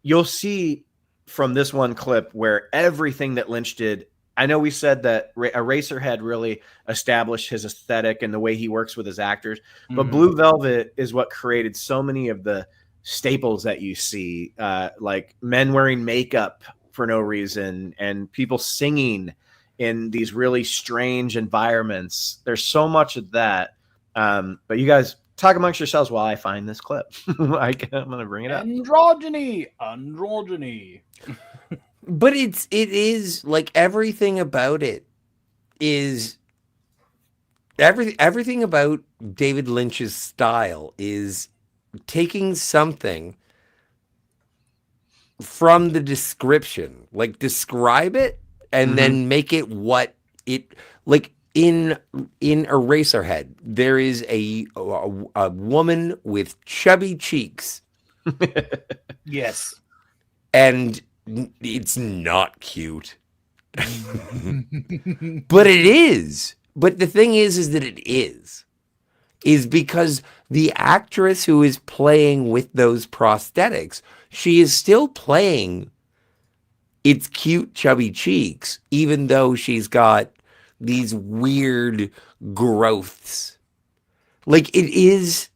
you'll see from this one clip where everything that Lynch did I know we said that Eraserhead really established his aesthetic and the way he works with his actors, but Blue Velvet is what created so many of the staples that you see, like men wearing makeup for no reason and people singing in these really strange environments. There's so much of that. But you guys talk amongst yourselves while I find this clip. I'm going to bring it up. Androgyny. But it is like everything about it is everything about David Lynch's style is taking something from the description, like describe it and then make it what it like. In Eraserhead, there is a woman with chubby cheeks. Yes. And it's not cute. But it is. But the thing is that it is because the actress who is playing with those prosthetics, she is still playing its cute chubby cheeks, even though she's got these weird growths. Like it is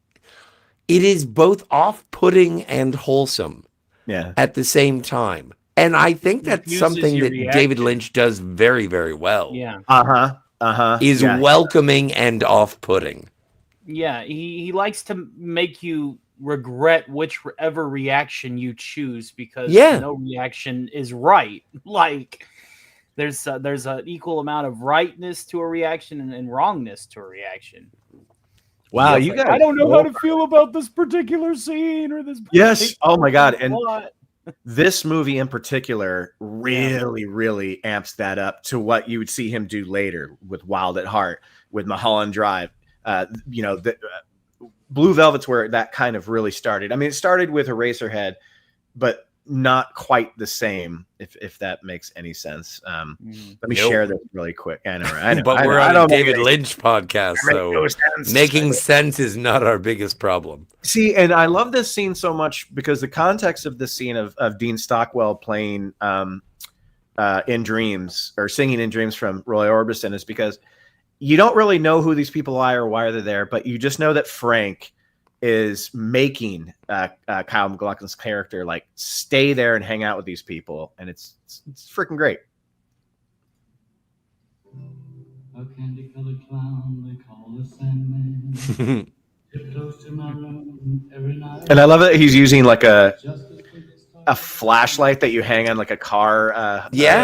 both off-putting and wholesome at the same time. And I think that's something that David Lynch does very, very well. Yeah. Is welcoming and off-putting. Yeah, he likes to make you regret whichever reaction you choose because no reaction is right. Like there's an equal amount of rightness to a reaction and wrongness to a reaction. Wow, you guys! I don't know how to feel about this particular scene or this. Yes. Oh my God! And this movie in particular really amps that up to what you would see him do later with Wild at Heart, with Mulholland Drive. Blue Velvet's where that kind of really started. I mean, it started with Eraserhead, but not quite the same, if that makes any sense. Let me share this really quick. I know. But we're on a David Lynch podcast, so making sense is not our biggest problem. See, and I love this scene so much because the context of this scene of Dean Stockwell playing in Dreams or singing in Dreams from Roy Orbison is because you don't really know who these people are or why they're there, but you just know that Frank is making Kyle MacLachlan's character like stay there and hang out with these people, and it's freaking great. A candy-colored clown they call the Sandman. Tiptoes to my room every night. And I love that he's using like a flashlight that you hang on like a car hood.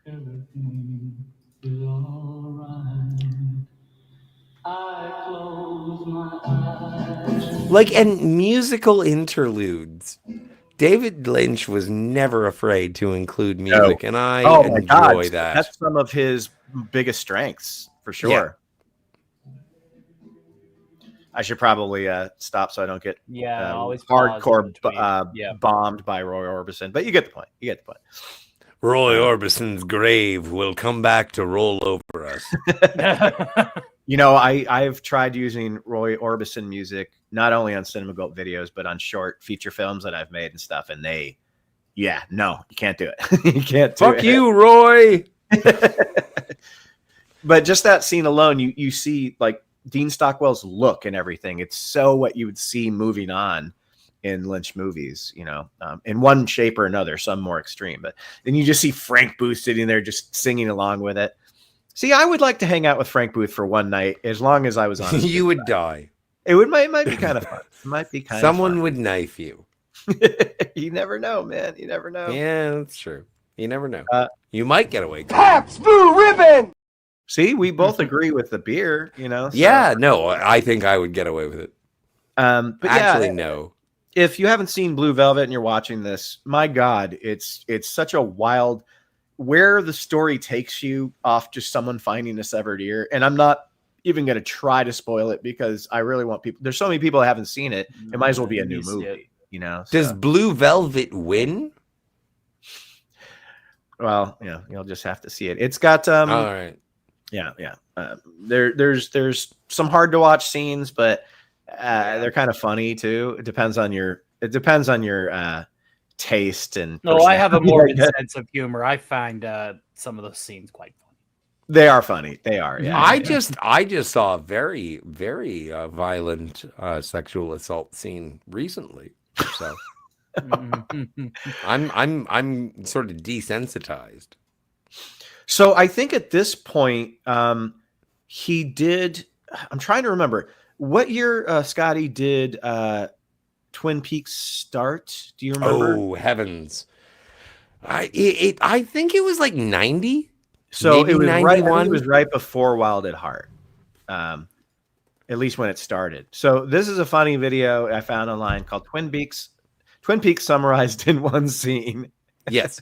Everything is all right. I close my eyes. Like, and musical interludes. David Lynch was never afraid to include music, and I enjoy that. That's some of his biggest strengths, for sure. Yeah. I should probably stop so I don't get always hardcore bombed by Roy Orbison. But you get the point. Roy Orbison's grave will come back to roll over us. I've tried using Roy Orbison music not only on Cinema Goat videos, but on short feature films that I've made and stuff. And you can't do it. You can't do it. Fuck you, Roy. But just that scene alone, you see like Dean Stockwell's look and everything. It's so what you would see moving on in Lynch movies, in one shape or another, some more extreme. But then you just see Frank Booth sitting there just singing along with it. See, I would like to hang out with Frank Booth for one night as long as I was on. You would die. It might be kind of fun. It might be kind Someone of fun. would knife you. You never know, man. You never know. Yeah, that's true. You never know. You might get away. Paps Blue Ribbon! See, we both agree with the beer, So. Yeah, no, I think I would get away with it. But actually, no. If you haven't seen Blue Velvet and you're watching this, my God, it's such a wild, where the story takes you off just someone finding a severed ear. And I'm not even going to try to spoil it because I really want people. There's so many people that haven't seen it. It might as well be a new movie, So. Does Blue Velvet win? Well, you'll just have to see it. It's got all right. Yeah. There's some hard to watch scenes, but they're kind of funny too. It depends on your taste and No, I have a morbid personality. sense of humor. I find some of those scenes quite funny. They are funny. They are. Yeah. I just saw a very violent sexual assault scene recently. So I'm sort of desensitized. So I think at this point, he did. I'm trying to remember what year Scotty did Twin Peaks start. Do you remember? Oh heavens! I think it was like 90. So maybe it was 91. right. I think it was right before Wild at Heart, at least when it started. So this is a funny video I found online called Twin Peaks summarized in one scene. Yes.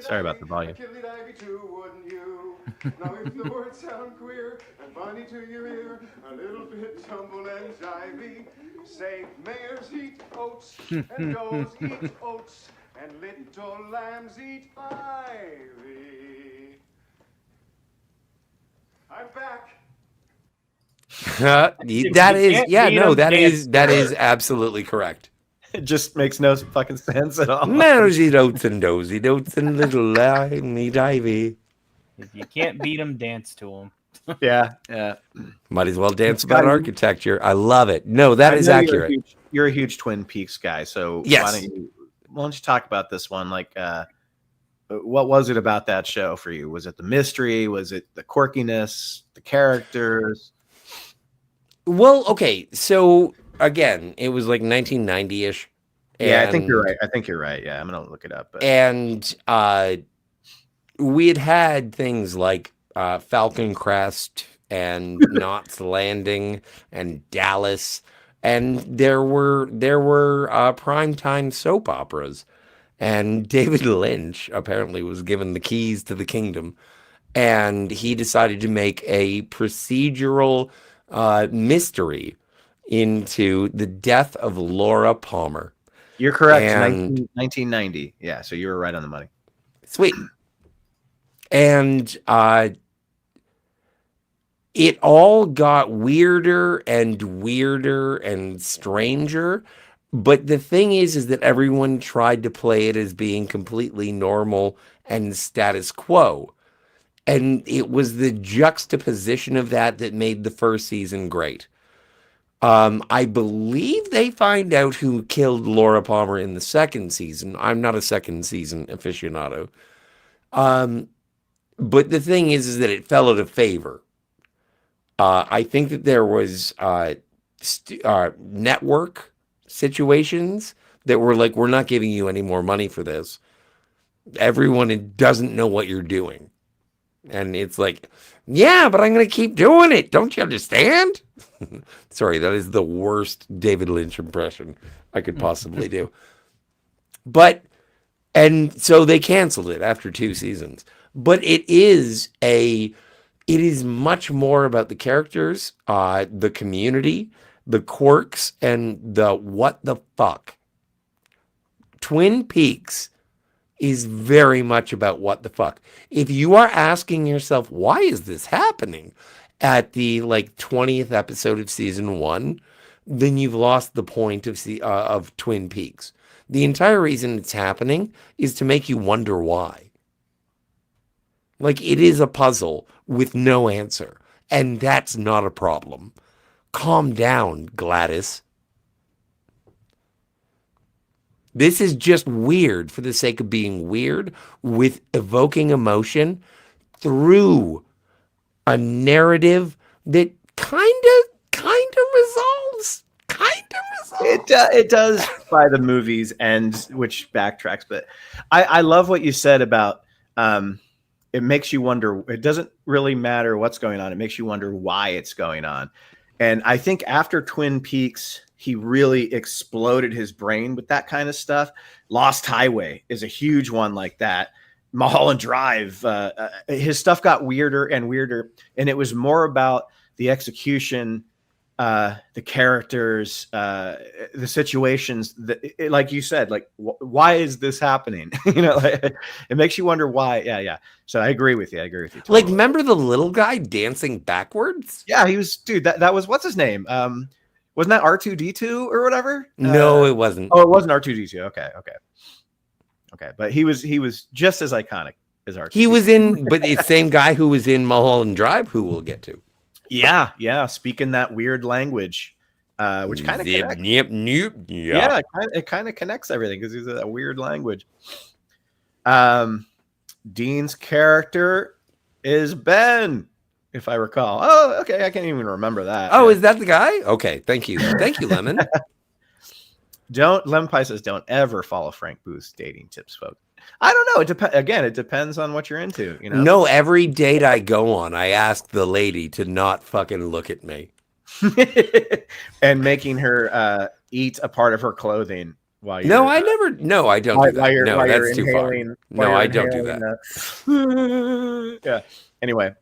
Sorry about the volume. Now if the words sound queer and funny to your ear, a little bit tumble and jivey, say mares eat oats and does eat oats and little lambs eat ivy. I'm back. That is absolutely correct. It just makes no fucking sense at all. Mares eat oats and dozy doats and little lamb eat ivy. If you can't beat them, dance to them. Yeah. Might as well dance about architecture. I love it. No, that is accurate. You're a huge Twin Peaks guy, so yes. Why don't you talk about this one? Like, what was it about that show for you? Was it the mystery? Was it the quirkiness? The characters? Well, okay, so again, it was like 1990-ish. Yeah, I think you're right. Yeah, I'm gonna look it up. And we had things like Falcon Crest and Knots Landing and Dallas, and there were primetime soap operas. And David Lynch apparently was given the keys to the kingdom, and he decided to make a procedural mystery into the death of Laura Palmer. You're correct. 1990. Yeah, so you were right on the money. Sweet. And it all got weirder and stranger. But the thing is that everyone tried to play it as being completely normal and status quo. And it was the juxtaposition of that made the first season great. I believe they find out who killed Laura Palmer in the second season. I'm not a second season aficionado. But the thing is that it fell out of favor. I think that there was network situations that were like, we're not giving you any more money for this. Everyone doesn't know what you're doing. And it's like, yeah, but I'm going to keep doing it. Don't you understand? Sorry, that is the worst David Lynch impression I could possibly do. And so they canceled it after 2 seasons. But it is much more about the characters, the community, the quirks, and the what the fuck. Twin Peaks is very much about what the fuck. If you are asking yourself, why is this happening at the 20th episode of season 1, then you've lost the point of Twin Peaks. The entire reason it's happening is to make you wonder why. It is a puzzle with no answer, and that's not a problem. Calm down, Gladys. This is just weird for the sake of being weird, with evoking emotion through a narrative that kind of resolves. It does by the movie's end, which backtracks. But I love what you said about it makes you wonder. It doesn't really matter what's going on. It makes you wonder why it's going on. And I think after Twin Peaks, he really exploded his brain with that kind of stuff. Lost Highway is a huge one like that. Mulholland Drive, his stuff got weirder and weirder, and it was more about the execution the characters, the situations like you said, like why is this happening? Like, it makes you wonder why. Yeah. So I agree with you. Totally. Like, remember the little guy dancing backwards? Yeah, he was, dude. That was, what's his name? Wasn't that R2D2 or whatever? No, it wasn't. Oh, it wasn't R2D2. Okay. But he was just as iconic as R2D2. He was in, but it's same guy who was in Mulholland Drive, who we'll get to. Yeah. Speaking that weird language, which kind of connects. Yeah, it kind of connects everything because he's a weird language. Dean's character is Ben, if I recall. Oh, okay. I can't even remember that. Oh, is that the guy? Okay, thank you, Lemon. Lemon Pie says, don't ever follow Frank Booth's dating tips, folks. I don't know. It depends on what you're into. No, every date I go on, I ask the lady to not fucking look at me. And making her eat a part of her clothing while you're... No, I don't do that. No, that's too far. No, I don't do that. Yeah. Anyway,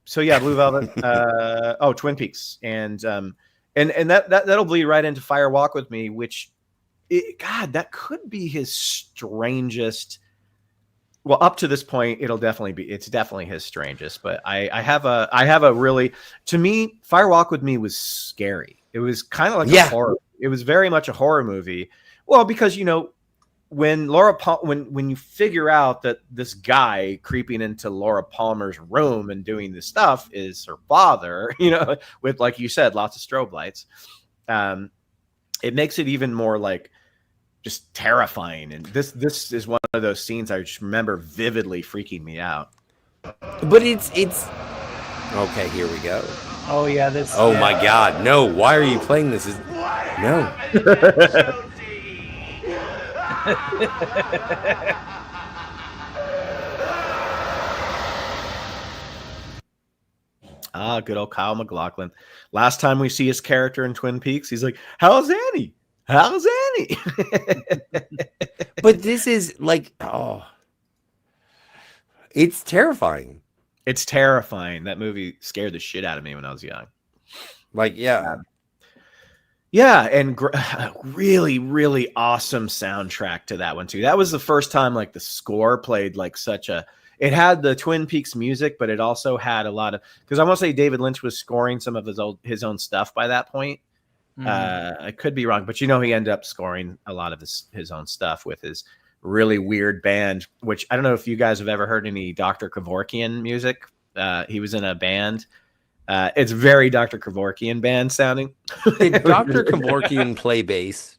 so yeah, Blue Velvet. Twin Peaks, and that'll bleed right into Fire Walk with Me, which, God, that could be his strangest. Well, up to this point, it's definitely his strangest. But I have a really, to me, Fire Walk with Me was scary. It was kind of like a horror. It was very much a horror movie. Well, because when when you figure out that this guy creeping into Laura Palmer's room and doing this stuff is her father, with, like you said, lots of strobe lights, it makes it even more like just terrifying. And this is one of those scenes I just remember vividly freaking me out. But it's okay. Here we go. Oh yeah, this. Oh my God, no! Why are you playing this? No. Good old Kyle MacLachlan. Last time we see his character in Twin Peaks, he's like, "How's Annie? How's Annie?" But this is like, it's terrifying. It's terrifying. That movie scared the shit out of me when I was young. Like, yeah. Yeah, and really, really awesome soundtrack to that one too. That was the first time like the score played like it had the Twin Peaks music, but it also had a lot of, because I want to say David Lynch was scoring some of his own stuff by that point. I could be wrong, but he ended up scoring a lot of his own stuff with his really weird band, which I don't know if you guys have ever heard any Dr. Kevorkian music. He was in a band. It's very Dr. Kevorkian band sounding. Did Dr. Kevorkian play bass?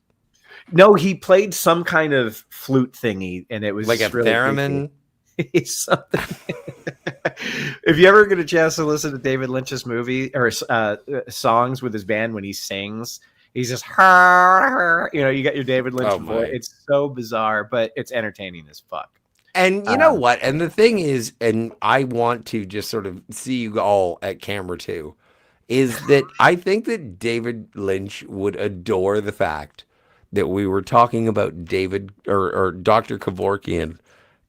No, he played some kind of flute thingy, and it was like a really theremin. Something. If you ever get a chance to listen to David Lynch's movie or songs with his band when he sings, he's just you got your David Lynch voice. It's so bizarre, but it's entertaining as fuck. And you know what? And the thing is, and I want to just sort of see you all at camera too, is that I think that David Lynch would adore the fact that we were talking about David or Dr. Kevorkian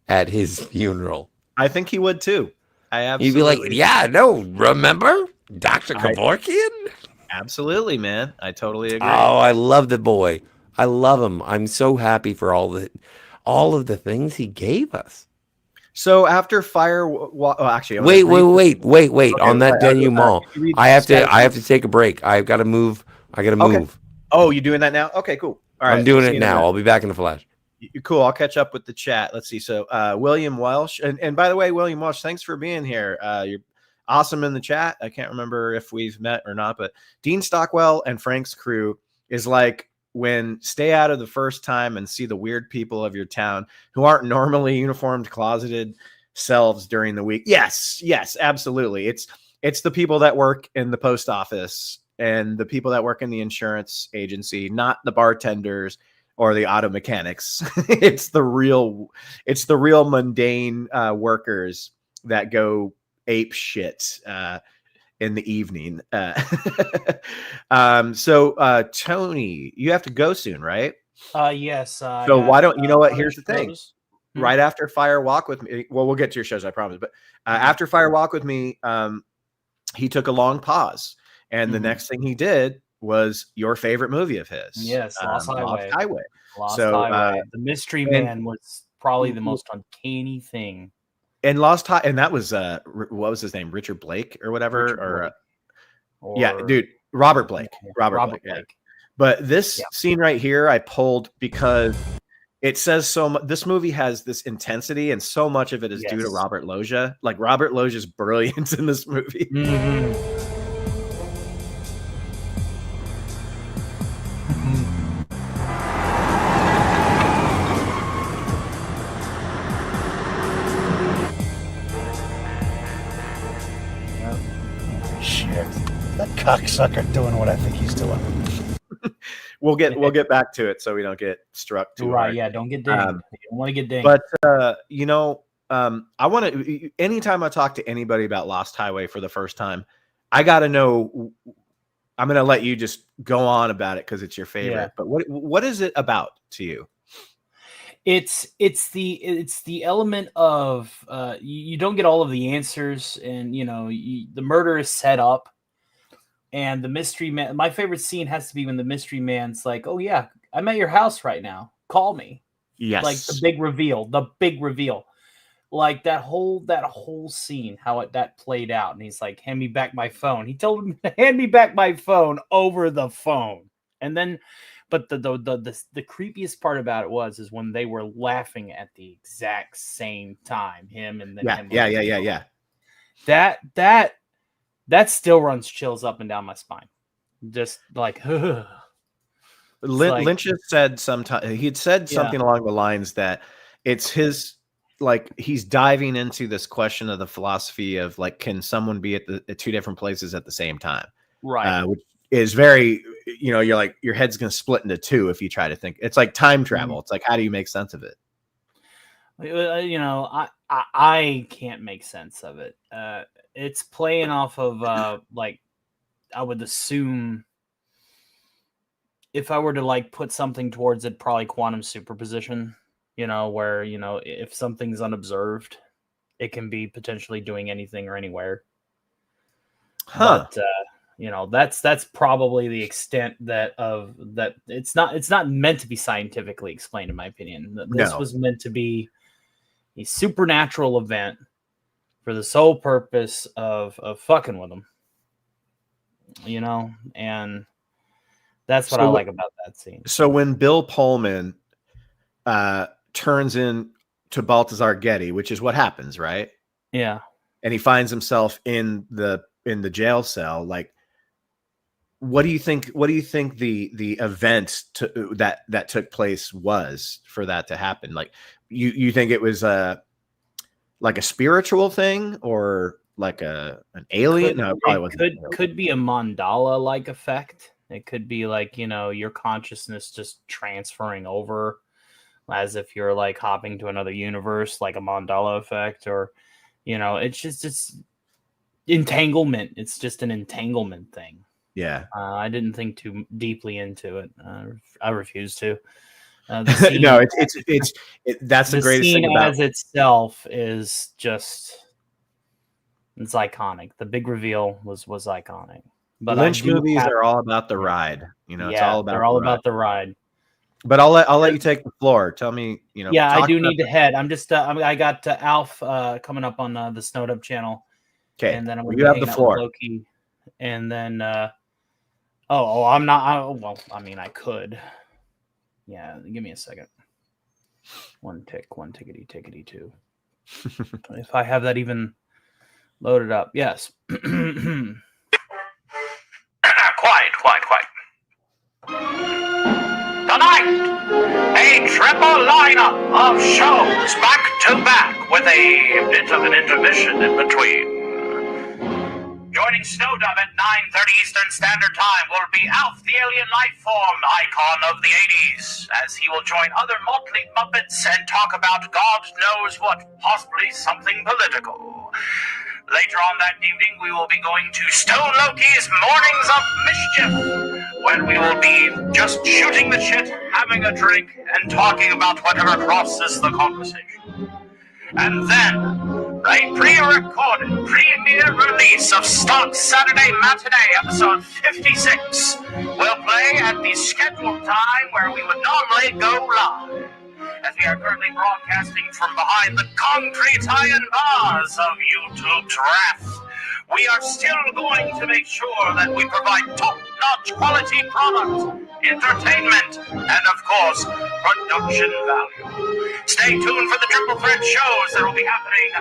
at his funeral. I think he would too. He'd be like, yeah, no, remember Dr. Kevorkian? Absolutely, man. I totally agree. Oh, I love the boy. I love him. I'm so happy for all of the things he gave us. So after Fire, actually, wait. Okay, on that denouement, I have to take a break. I've got to move. I got to move. Okay. Oh, you doing that now? Okay, cool. All right, I'm doing it now. I'll be back in a flash. Cool. I'll catch up with the chat. Let's see. So William Welsh, and by the way, William Welsh, thanks for being here. You're awesome in the chat. I can't remember if we've met or not, but Dean Stockwell and Frank's crew is like when stay out of the first time and see the weird people of your town who aren't normally uniformed, closeted selves during the week. Yes, absolutely. It's the people that work in the post office and the people that work in the insurance agency, not the bartenders or the auto mechanics. It's the real mundane workers that go ape shit in the evening. So Tony, you have to go soon, right? Yes. So why don't you know what? Here's the thing. Right after Fire Walk with Me, well, we'll get to your shows, I promise. But after Fire Walk with Me, he took a long pause. And the next thing he did was your favorite movie of his. Yes, Lost Highway. Lost So, Highway. The Mystery Man was probably the most uncanny thing. And and that was what was his name? Richard Blake or whatever, yeah, dude, Robert Blake. Robert Blake. Yeah. But this scene right here, I pulled because it says so much. This movie has this intensity, and so much of it is due to Robert Loggia. Like Robert Loggia's brilliance in this movie. Shit, that cocksucker doing what I think he's doing. We'll get back to it so we don't get struck too hard. Yeah, don't get dinged. You don't want to get dinged. But I want to. Anytime I talk to anybody about Lost Highway for the first time, I got to know. I'm going to let you just go on about it because it's your favorite. Yeah. But what is it about to you? It's the element of you don't get all of the answers, and the murder is set up. And the mystery man, my favorite scene has to be when the mystery man's like, "Oh yeah, I'm at your house right now. Call me." Yes. Like the big reveal. Like that whole scene, how that played out. And he's like, "Hand me back my phone." He told him to hand me back my phone over the phone. And then, but the creepiest part about it is when they were laughing at the exact same time, him and then him. Yeah. That still runs chills up and down my spine. Just like, Lynch had said sometime he had said something along the lines that it's his, like, he's diving into this question of the philosophy of like, can someone be at two different places at the same time? Right. Which is very, you're like, your head's going to split into two if you try to think. It's like time travel. It's like, how do you make sense of it? I can't make sense of it. It's playing off of like, I would assume if I were to like put something towards it, probably quantum superposition, where, if something's unobserved, it can be potentially doing anything or anywhere. But, that's probably the extent that it's not meant to be scientifically explained, in my opinion. This was meant to be a supernatural event for the sole purpose of fucking with them, and that's what I like about that scene. So when Bill Pullman turns in to Balthazar Getty, which is what happens, right? Yeah. And he finds himself in the jail cell. Like, what do you think? What do you think the event that took place was for that to happen? Like, you think it was like a spiritual thing or like an alien? No, it probably wasn't. Could be a mandala-like effect. It could be like, your consciousness just transferring over as if you're like hopping to another universe, like a mandala effect, or, it's entanglement. It's just an entanglement thing. Yeah. I didn't think too deeply into it. I refuse to. Scene, no, that's the greatest thing about it. As itself is just, it's iconic. The big reveal was iconic. But Lynch movies are all about the ride. It's all about. They're all about the ride. But I'll let you take the floor. Tell me, Yeah, I do need to head. I'm just. I got Alf coming up on the Snowed Up channel. Okay, and then I'm you have the floor. Loki, and then. I'm not. Well, I mean, I could. Yeah, give me a second. One tickety two. If I have that even loaded up, yes. Quiet. Tonight, a triple lineup of shows back to back with a bit of an intermission in between. Joining Snowdub at 9:30 Eastern Standard Time will be Alf, the alien life form icon of the 80s, as he will join other motley Muppets and talk about God knows what, possibly something political. Later on that evening, we will be going to Stone Loki's Mornings of Mischief, when we will be just shooting the shit, having a drink, and talking about whatever crosses the conversation. And then, a pre-recorded premiere release of Stock Saturday Matinee episode 56 will play at the scheduled time where we would normally go live, as we are currently broadcasting from behind the concrete iron bars of YouTube's wrath. We are still going to make sure that we provide top-notch quality product, entertainment, and of course, production value. Stay tuned for the triple threat shows that will be happening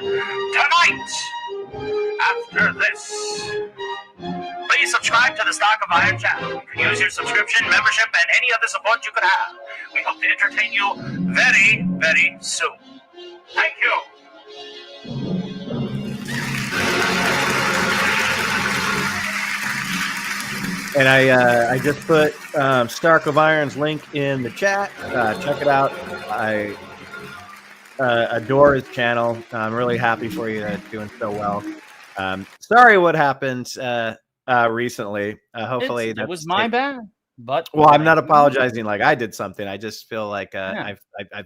tonight after this. Please subscribe to the Stock of Iron channel. You can use your subscription, membership, and any other support you could have. We hope to entertain you very, very soon. Thank you. And I just put Stark of Iron's link in the chat. Check it out. I adore his channel. I'm really happy for you that it's doing so well. Sorry what happened recently. Hopefully It was my bad. But well, I'm not apologizing like I did something. I just feel like I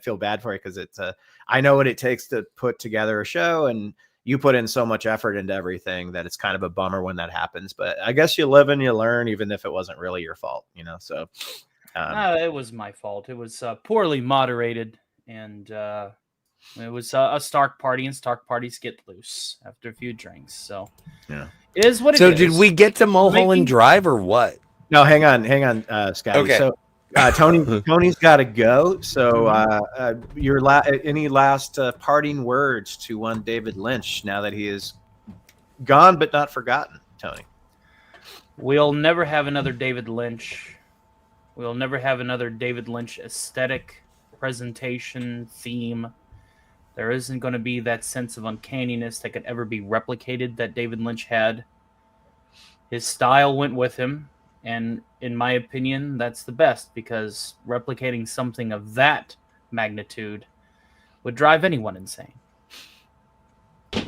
feel bad for you because it's I know what it takes to put together a show, and you put in so much effort into everything that it's kind of a bummer when that happens. But I guess you live and you learn, even if it wasn't really your fault, you know. So it was my fault. It was poorly moderated, and it was a Stark party, and Stark parties get loose after a few drinks. So yeah, it is what it is. So did we get to Mulholland Drive or what? No, hang on, Scotty. Okay. So Tony's got to go. So any last parting words to one David Lynch now that he is gone but not forgotten, Tony? We'll never have another David Lynch. We'll never have another David Lynch aesthetic, presentation, theme. There isn't going to be that sense of uncanniness that could ever be replicated that David Lynch had. His style went with him. And in my opinion, that's the best, because replicating something of that magnitude would drive anyone insane.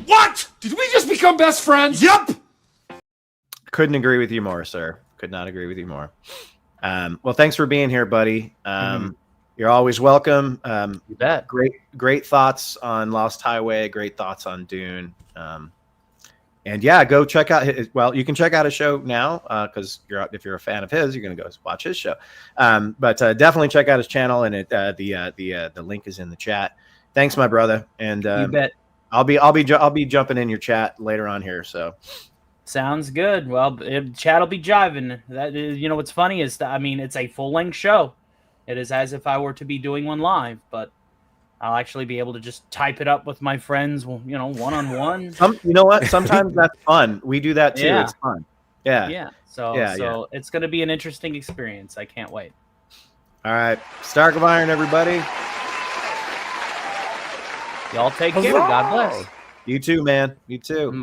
What? Did we just become best friends? Yup. Couldn't agree with you more, sir. Could not agree with you more. Well, thanks for being here, buddy. You're always welcome. You bet. Great thoughts on Lost Highway. Great thoughts on Dune. And yeah, go check out you can check out his show now because if you're a fan of his, you're going to go watch his show. But definitely check out his channel, and the link is in the chat. Thanks, my brother. And you bet. I'll be jumping in your chat later on here. So sounds good. Well, chat will be jiving. That is, you know, what's funny is that, I mean, it's a full length show. It is as if I were to be doing one live, but I'll actually be able to just type it up with my friends, you know, one-on-one. You know what? Sometimes that's fun. We do that too. Yeah. It's fun. Yeah. Yeah. So it's going to be an interesting experience. I can't wait. All right. Stark of Iron, everybody. Y'all take care. God bless. You too, man. You too.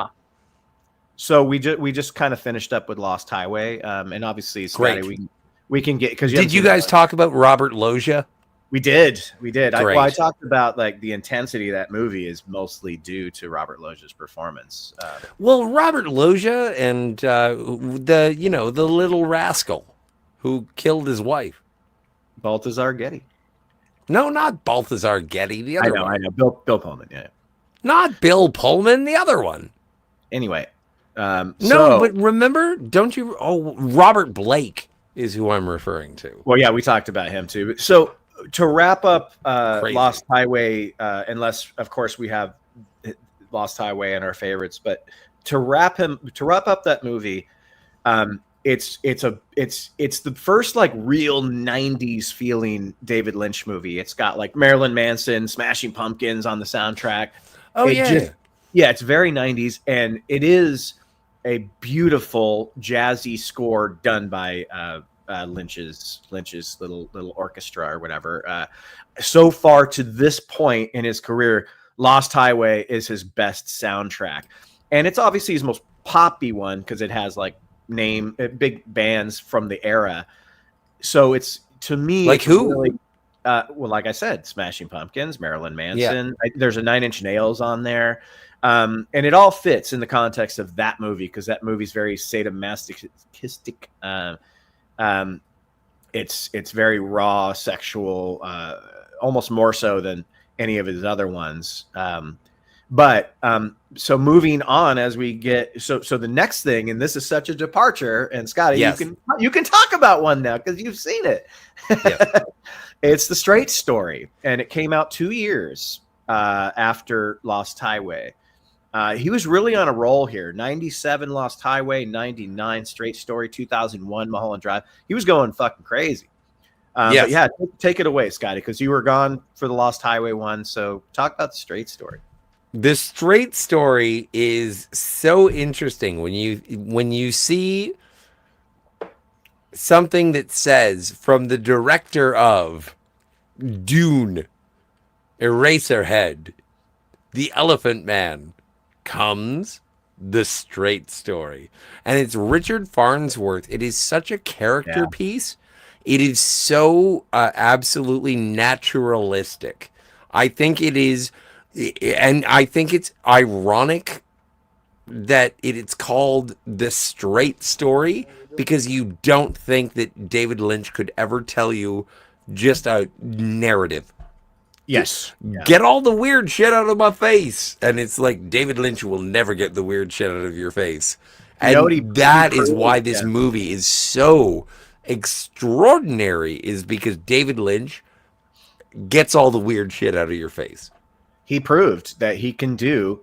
So we just kind of finished up with Lost Highway. And obviously, Scotty, we can get, because did you guys talk about Robert Loggia? We did. I talked about like the intensity of that movie is mostly due to Robert Loggia's performance. Well, Robert Loggia and the little rascal who killed his wife, Balthazar Getty. No, not Balthazar Getty. The other one. I know. Bill Pullman. Yeah. Not Bill Pullman. The other one. Anyway. No, but remember, don't you? Oh, Robert Blake is who I'm referring to. Well, yeah, we talked about him too. So to wrap up Lost Highway, unless of course we have Lost Highway and our favorites, but to wrap up that movie, it's the first like real 90s feeling David Lynch movie. It's got like Marilyn Manson, Smashing Pumpkins on the soundtrack. Oh, it's very 90s, and it is a beautiful jazzy score done by Lynch's little orchestra or whatever. So far to this point in his career, Lost Highway is his best soundtrack, and it's obviously his most poppy one because it has like big bands from the era. So it's, to me, like who? Really, well, like I said, Smashing Pumpkins, Marilyn Manson. Yeah. There's a 9 Inch Nails on there. And it all fits in the context of that movie because that movie's very sadomasochistic. It's very raw, sexual, almost more so than any of his other ones. But so moving on as we get so the next thing, and this is such a departure, and Scotty, Yes. you can talk about one now because you've seen it. Yes. It's The Straight Story, and it came out 2 years after Lost Highway. He was really on a roll here. 97 Lost Highway, 99 Straight Story, 2001 Mulholland Drive. He was going fucking crazy. Yes. But yeah, take it away, Scotty, because you were gone for the Lost Highway one. So talk about The Straight Story. The Straight Story is so interesting when you see something that says from the director of Dune, Eraserhead, The Elephant Man, comes The Straight Story. And it's Richard Farnsworth. It is such a character piece. It is so absolutely naturalistic. I think it is, and I think it's ironic that it's called The Straight Story, because you don't think that David Lynch could ever tell you just a narrative. Yes. Get all the weird shit out of my face. And it's like, David Lynch will never get the weird shit out of your face. And that is why this movie is so extraordinary, is because David Lynch gets all the weird shit out of your face. He proved that he can do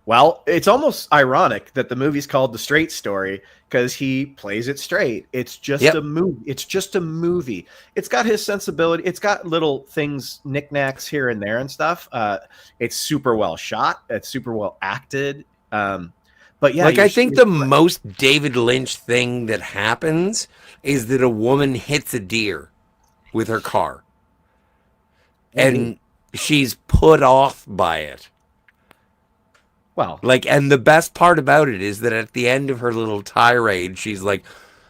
well. It's almost ironic that the movie's called The Straight Story because he plays it straight. It's just a movie. It's just a movie. It's got his sensibility. It's got little things, knickknacks here and there and stuff. It's super well shot. It's super well acted. But yeah, like, I think the most David Lynch thing that happens is that a woman hits a deer with her car. And she's put off by it. Well, like, and the best part about it is that at the end of her little tirade, she's like,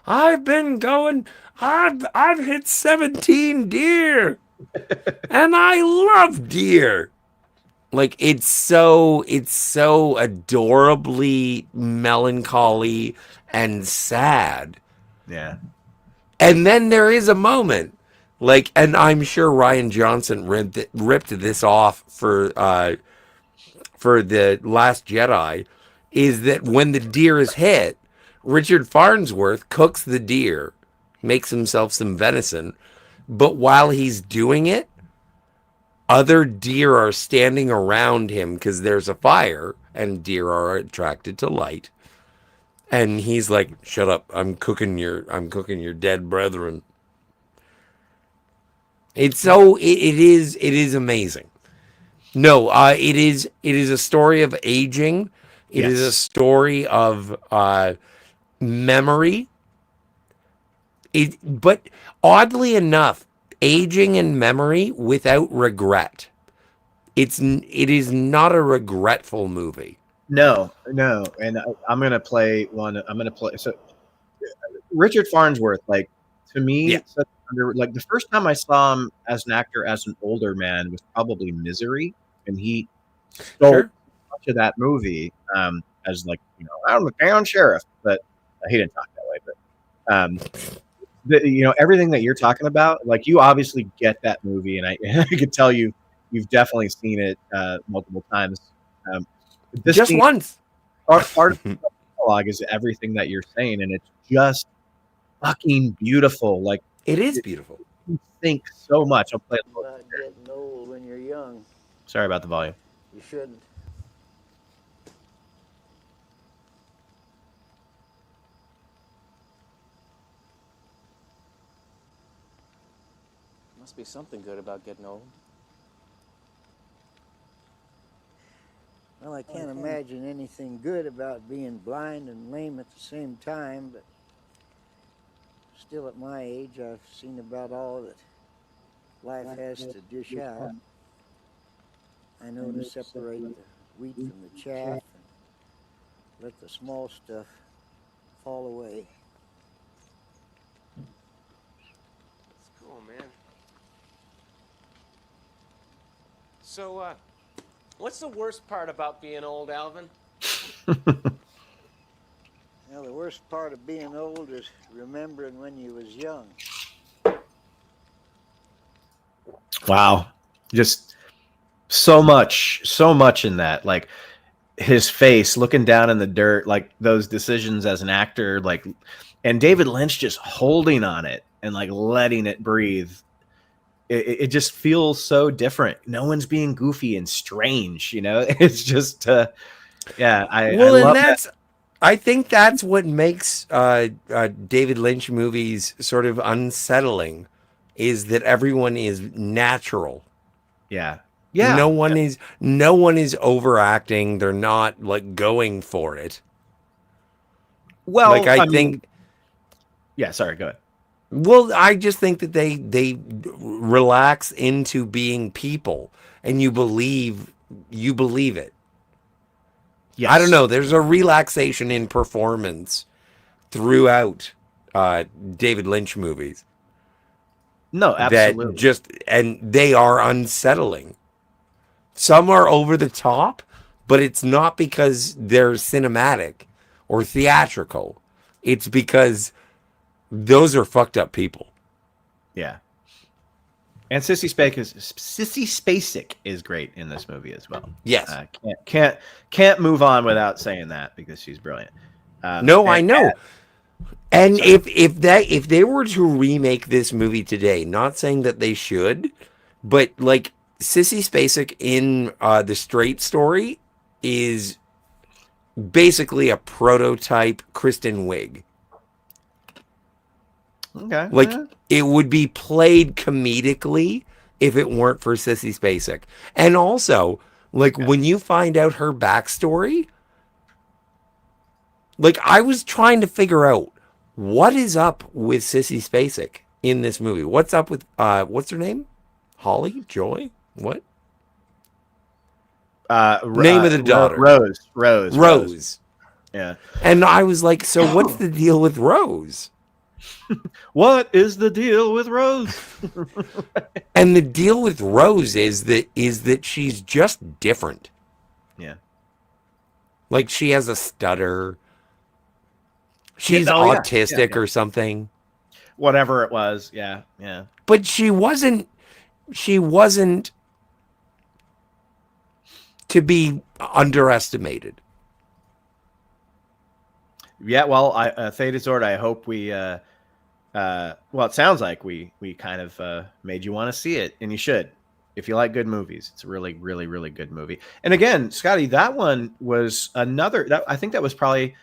I've hit 17 deer and I love deer. Like, it's so adorably melancholy and sad. Yeah. And then there is a moment, like, and I'm sure Rian Johnson ripped this off for The Last Jedi, is that when the deer is hit, Richard Farnsworth cooks the deer, makes himself some venison, but while he's doing it, other deer are standing around him because there's a fire and deer are attracted to light. And he's like, shut up, I'm cooking your dead brethren. It is amazing. No, it is a story of aging. It is a story of memory. But oddly enough, aging and memory without regret. It is not a regretful movie. No. And I'm going to play one. So Richard Farnsworth, like, to me, like, the first time I saw him as an actor as an older man was probably Misery. And he stole much of that movie as, like, I'm the town sheriff, but he didn't talk that way. But everything that you're talking about, like, you obviously get that movie, and I could tell you've definitely seen it multiple times. Just once. Part of the dialogue is everything that you're saying, and it's just fucking beautiful. Like, it is beautiful. You think so much. I'll play a little About getting old when you're young. Sorry about the volume. You shouldn't. Must be something good about getting old. Well, I can't imagine anything good about being blind and lame at the same time, but still at my age, I've seen about all that life has to dish out. I know to separate the wheat from the chaff and let the small stuff fall away. It's cool, man. So, what's the worst part about being old, Alvin? Well, the worst part of being old is remembering when you was young. Wow. Just So much in that, like his face looking down in the dirt, like those decisions as an actor, like, and David Lynch just holding on it and like letting it breathe. It just feels so different. No one's being goofy and strange, you know. It's just I love that. I think that's what makes David Lynch movies sort of unsettling, is that everyone is natural. Yeah. No one is overacting. They're not like going for it. Well, like I think. Yeah, sorry, go ahead. Well, I just think that they relax into being people, and you believe it. Yes. I don't know. There's a relaxation in performance throughout David Lynch movies. No, absolutely. And they are unsettling. Some are over the top, but it's not because they're cinematic or theatrical. It's because those are fucked up people. Yeah. And Sissy Spacek is great in this movie as well. Yes. Can't move on without saying that, because she's brilliant. No, I know. And if they were to remake this movie today, not saying that they should, but like Sissy Spacek in The Straight Story is basically a prototype Kristen Wiig. Okay. Like it would be played comedically if it weren't for Sissy Spacek. And also, like when you find out her backstory, like I was trying to figure out what is up with Sissy Spacek in this movie. What's up with what's her name? Holly? Joy? What? Name of the daughter. Rose. Yeah. And I was like, so what's the deal with Rose? What is the deal with Rose? And the deal with Rose is that she's just different. Yeah. Like she has a stutter. She's autistic or something. Whatever it was. Yeah. Yeah. But she wasn't to be underestimated. Yeah, well, Theta Zord, I hope we well, it sounds like we kind of made you want to see it, and you should. If you like good movies, it's a really, really, really good movie. And again, Scotty, that one was I think that was probably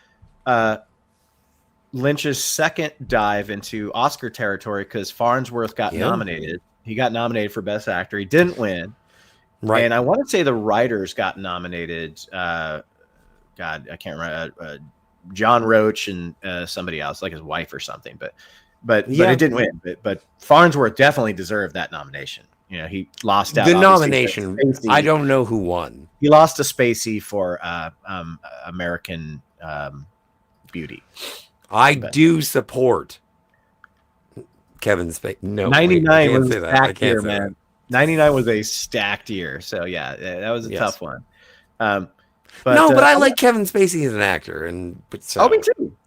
Lynch's second dive into Oscar territory, because Farnsworth got nominated. He got nominated for Best Actor. He didn't win. Right. And I want to say the writers got nominated. God, I can't remember. John Roach and somebody else, like his wife or something, but it didn't win. But Farnsworth definitely deserved that nomination. You know, he lost out. The nomination. I don't know who won. He lost to Spacey for American Beauty. I do support Kevin Spacey. No, 99 was a stacked year, man. 99 was a stacked year. So yeah, that was a tough one. But I like Kevin Spacey as an actor, oh,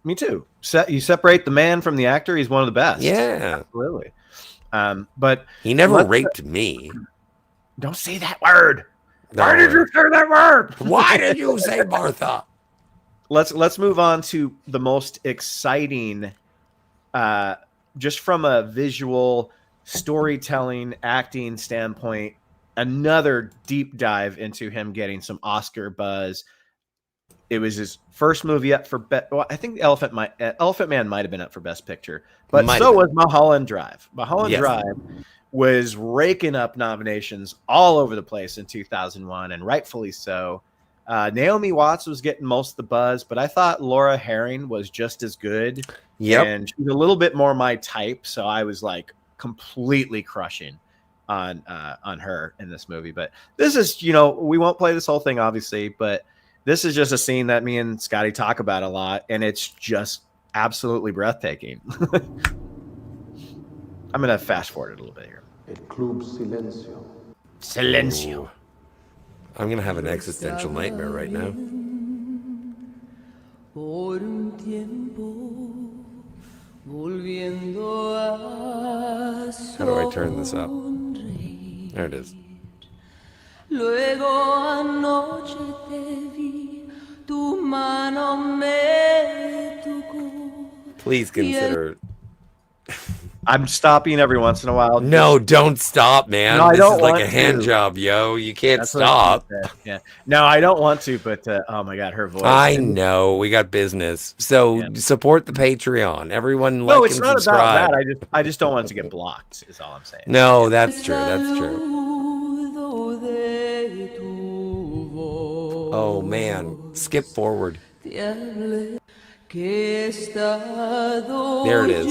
me too. You separate the man from the actor; he's one of the best. Yeah, absolutely. But he never raped me. Don't say that word. Why did you say that word? Why did you say Martha? Let's move on to the most exciting, just from a visual storytelling, acting standpoint. Another deep dive into him getting some Oscar buzz. It was his first movie up for I think Elephant Man might have been up for Best Picture, but so was Mulholland Drive. Mulholland Drive was raking up nominations all over the place in 2001, and rightfully so. Naomi Watts was getting most of the buzz, but I thought Laura Herring was just as good. Yep. And she's a little bit more my type, so I was like completely crushing on her in this movie. But this is, we won't play this whole thing obviously, but this is just a scene that me and Scotty talk about a lot, and it's just absolutely breathtaking. I'm gonna fast forward it a little bit here. El Club Silencio. Silencio. I'm gonna have an existential nightmare right now. How do I turn this up? There it is. Luego anoche te vi, tu mano me tocó. Please consider. I'm stopping every once in a while. No, don't stop, man. No, I this don't is like want a hand to. job, yo. You can't That's what I was gonna stop. say. Yeah. No, I don't want to, but oh my god, her voice. I know we got business, so support the Patreon. Everyone, No, like it's and not subscribe. about that. I just don't want it to get blocked. Is all I'm saying. No, that's true. That's true. Oh man, skip forward. There it is.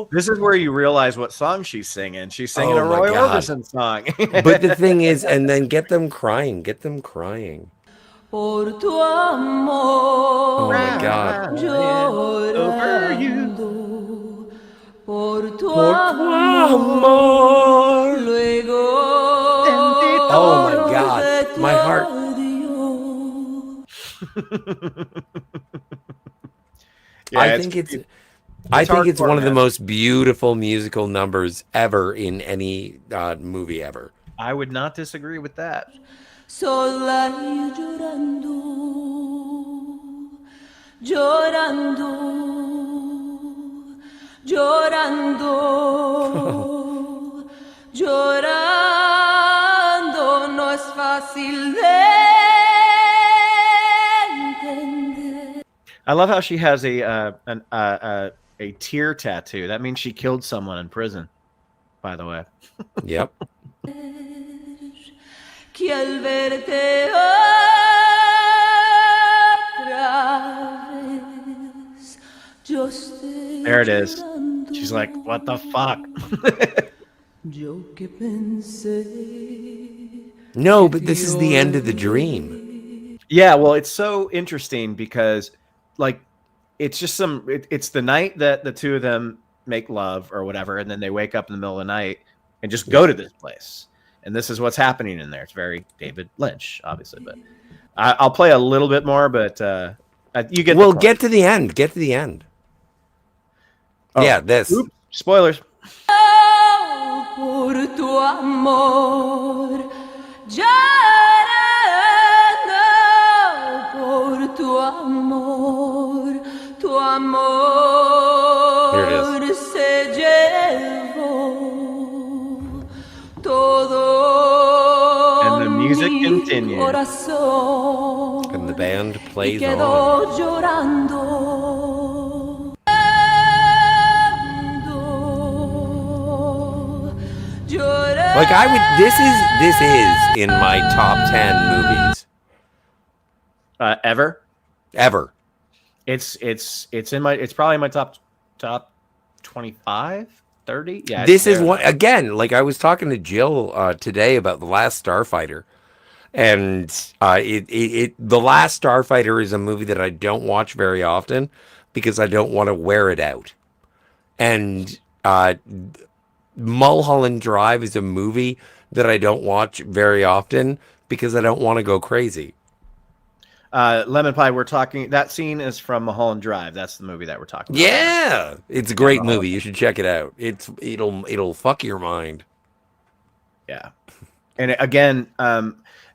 This is where you realize what song she's singing. She's singing a Oh my Roy God. Orbison song. But the thing is, and then get them crying. Get them crying. Por tu amor, Oh my God. llorando, por tu Por tu amor, luego Oh my God. My heart. I think it's one of the most beautiful musical numbers ever in any movie ever. I would not disagree with that. sola y llorando, llorando, llorando, llorando, no es fácil de entender. I love how she has a tear tattoo. That means she killed someone in prison. By the way. Yep. Que al verte otra vez, yo estoy There it is. llorando. She's like, what the fuck? Yo que pensé. No, but this is the end of the dream. Yeah, well, it's so interesting because, like, it's just it's the night that the two of them make love or whatever, and then they wake up in the middle of the night and just go to this place. And this is what's happening in there. It's very David Lynch, obviously, but I'll play a little bit more, but you get Well, get to the end. Get to the end. Oh, yeah, this. Oops, spoilers. Por tu amor, llorando por tu amor, tu amor se llevó todo. And the music mi continues. corazón And the band y plays quedó on. llorando. Like I would this is in my top 10 movies. Ever? Ever. It's probably my top 25, 30. Yeah. This is one again, like I was talking to Jill today about The Last Starfighter. And The Last Starfighter is a movie that I don't watch very often because I don't want to wear it out. And Mulholland Drive is a movie that I don't watch very often because I don't want to go crazy. Lemon Pie, we're talking, that scene is from Mulholland Drive. That's the movie that we're talking about. Yeah, it's a great movie. You should check it out. It'll fuck your mind. Yeah. And again,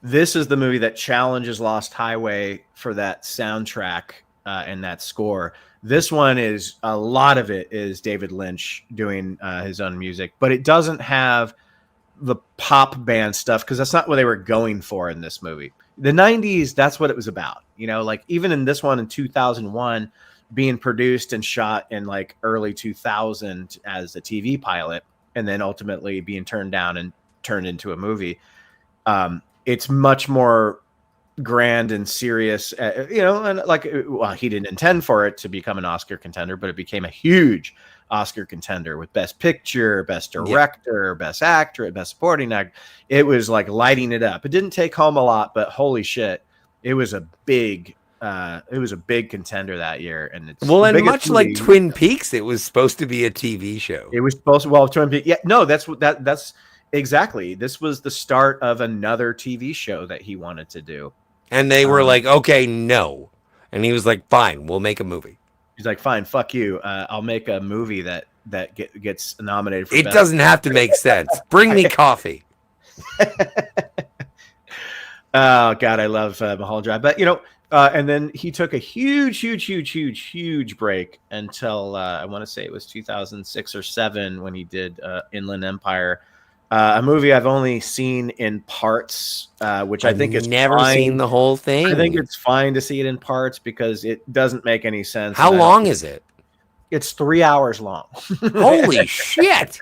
this is the movie that challenges Lost Highway for that soundtrack and that score. This one is, a lot of it is David Lynch doing his own music, but it doesn't have the pop band stuff because that's not what they were going for in this movie. The 90s, that's what it was about. You know, like even in this one in 2001, being produced and shot in like early 2000 as a TV pilot, and then ultimately being turned down and turned into a movie. It's much more grand and serious, you know, and like, well, he didn't intend for it to become an Oscar contender, but it became a huge Oscar contender with Best Picture, Best Director, Best Actor, Best Supporting Actor. It was like lighting it up. It didn't take home a lot, but holy shit, it was a big contender that year. And it's and much like Twin Peaks, it was supposed to be a TV show. It was supposed to, well, Twin Peaks, yeah, no, that's exactly. This was the start of another TV show that he wanted to do. And they were like, okay, no. And he was like, fine, we'll make a movie. He's like, fine, fuck you. I'll make a movie that that gets nominated for It best. doesn't have to make sense. Bring me coffee. Oh God, I love Mulholland Drive. But and then he took a huge break until I want to say it was 2006 or 7 when he did Inland Empire, a movie I've only seen in parts, which I think is never fine. seen the whole thing. I think it's fine to see it in parts because it doesn't make any sense. How long is it? It's 3 hours long. Holy shit.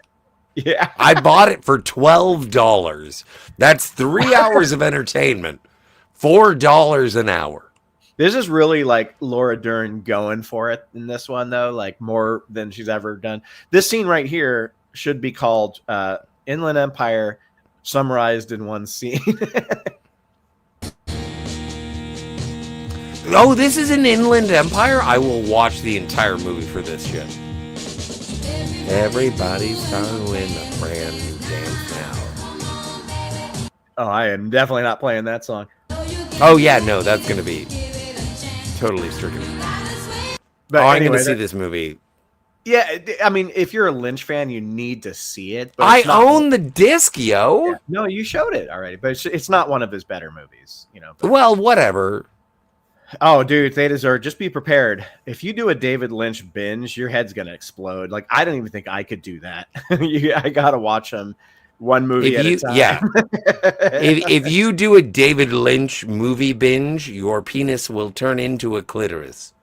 Yeah. I bought it for $12. That's 3 hours of entertainment. $4 an hour. This is really like Laura Dern going for it in this one, though, like more than she's ever done. This scene right here should be called Inland Empire summarized in one scene. Oh, this is an Inland Empire? I will watch the entire movie for this shit. Everybody's doing a brand new dance now. Oh, I am definitely not playing that song. Oh, yeah, no, that's going to be totally stricken. But I'm anyway, going to see this movie. Yeah, I mean, if you're a Lynch fan, you need to see it. But I own the disc, yo. Yeah. No, you showed it already, but it's not one of his better movies, But... Well, whatever. Oh, dude, they deserve. Just be prepared. If you do a David Lynch binge, your head's gonna explode. Like, I don't even think I could do that. I gotta watch them one movie at a time. Yeah. if you do a David Lynch movie binge, your penis will turn into a clitoris.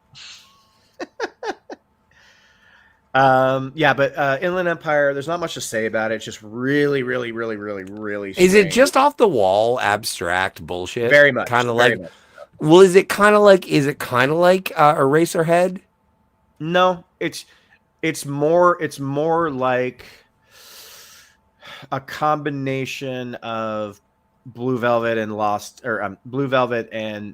Yeah, but Inland Empire, there's not much to say about it. It's just really Is it just off the wall abstract bullshit? Very much. Kind of like. Much. Well, is it kind of like Eraserhead? No, it's more like a combination of Blue Velvet and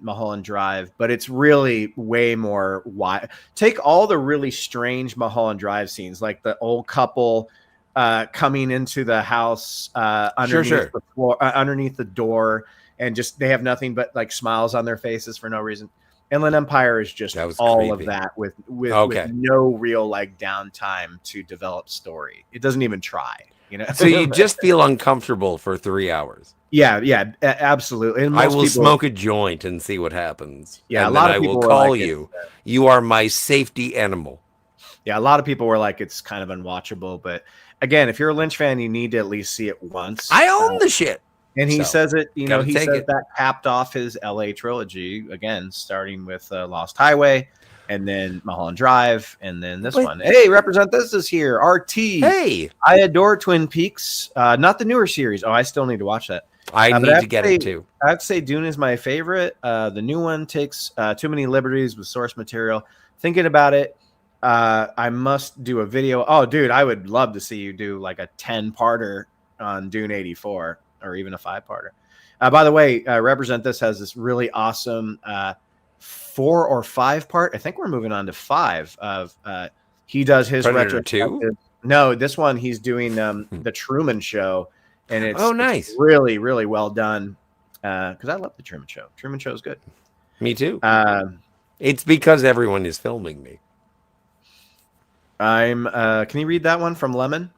Mulholland Drive, but it's really way more wide. Take all the really strange Mulholland Drive scenes, like the old couple coming into the house underneath the floor, underneath the door. And just they have nothing but like smiles on their faces for no reason. Inland Empire is just all creepy. Of that with no real like downtime to develop story. It doesn't even try, So you just feel uncomfortable for 3 hours. Yeah, absolutely. And I will smoke a joint and see what happens. Yeah, and a lot then of people I will call like you. You are my safety animal. Yeah, a lot of people were like, it's kind of unwatchable. But again, if you're a Lynch fan, you need to at least see it once. I own the shit. And he says it, he says that capped off his LA trilogy, again, starting with Lost Highway, and then Mulholland Drive, and then this one. Hey, Represent This is here. RT. Hey. I adore Twin Peaks. Not the newer series. Oh, I still need to watch that. I need to get it too. I'd say Dune is my favorite. The new one takes too many liberties with source material. Thinking about it, I must do a video. Oh, dude, I would love to see you do like a 10-parter on Dune 84. Or even a 5-parter. By the way, Represent This has this really awesome 4 or 5 part. I think we're moving on to 5 of he does his Predator 2. No, this one he's doing the Truman Show, and it's nice, it's really well done. Because I love the Truman Show. Truman Show is good. Me too. It's because everyone is filming me. Can you read that one from Lemon?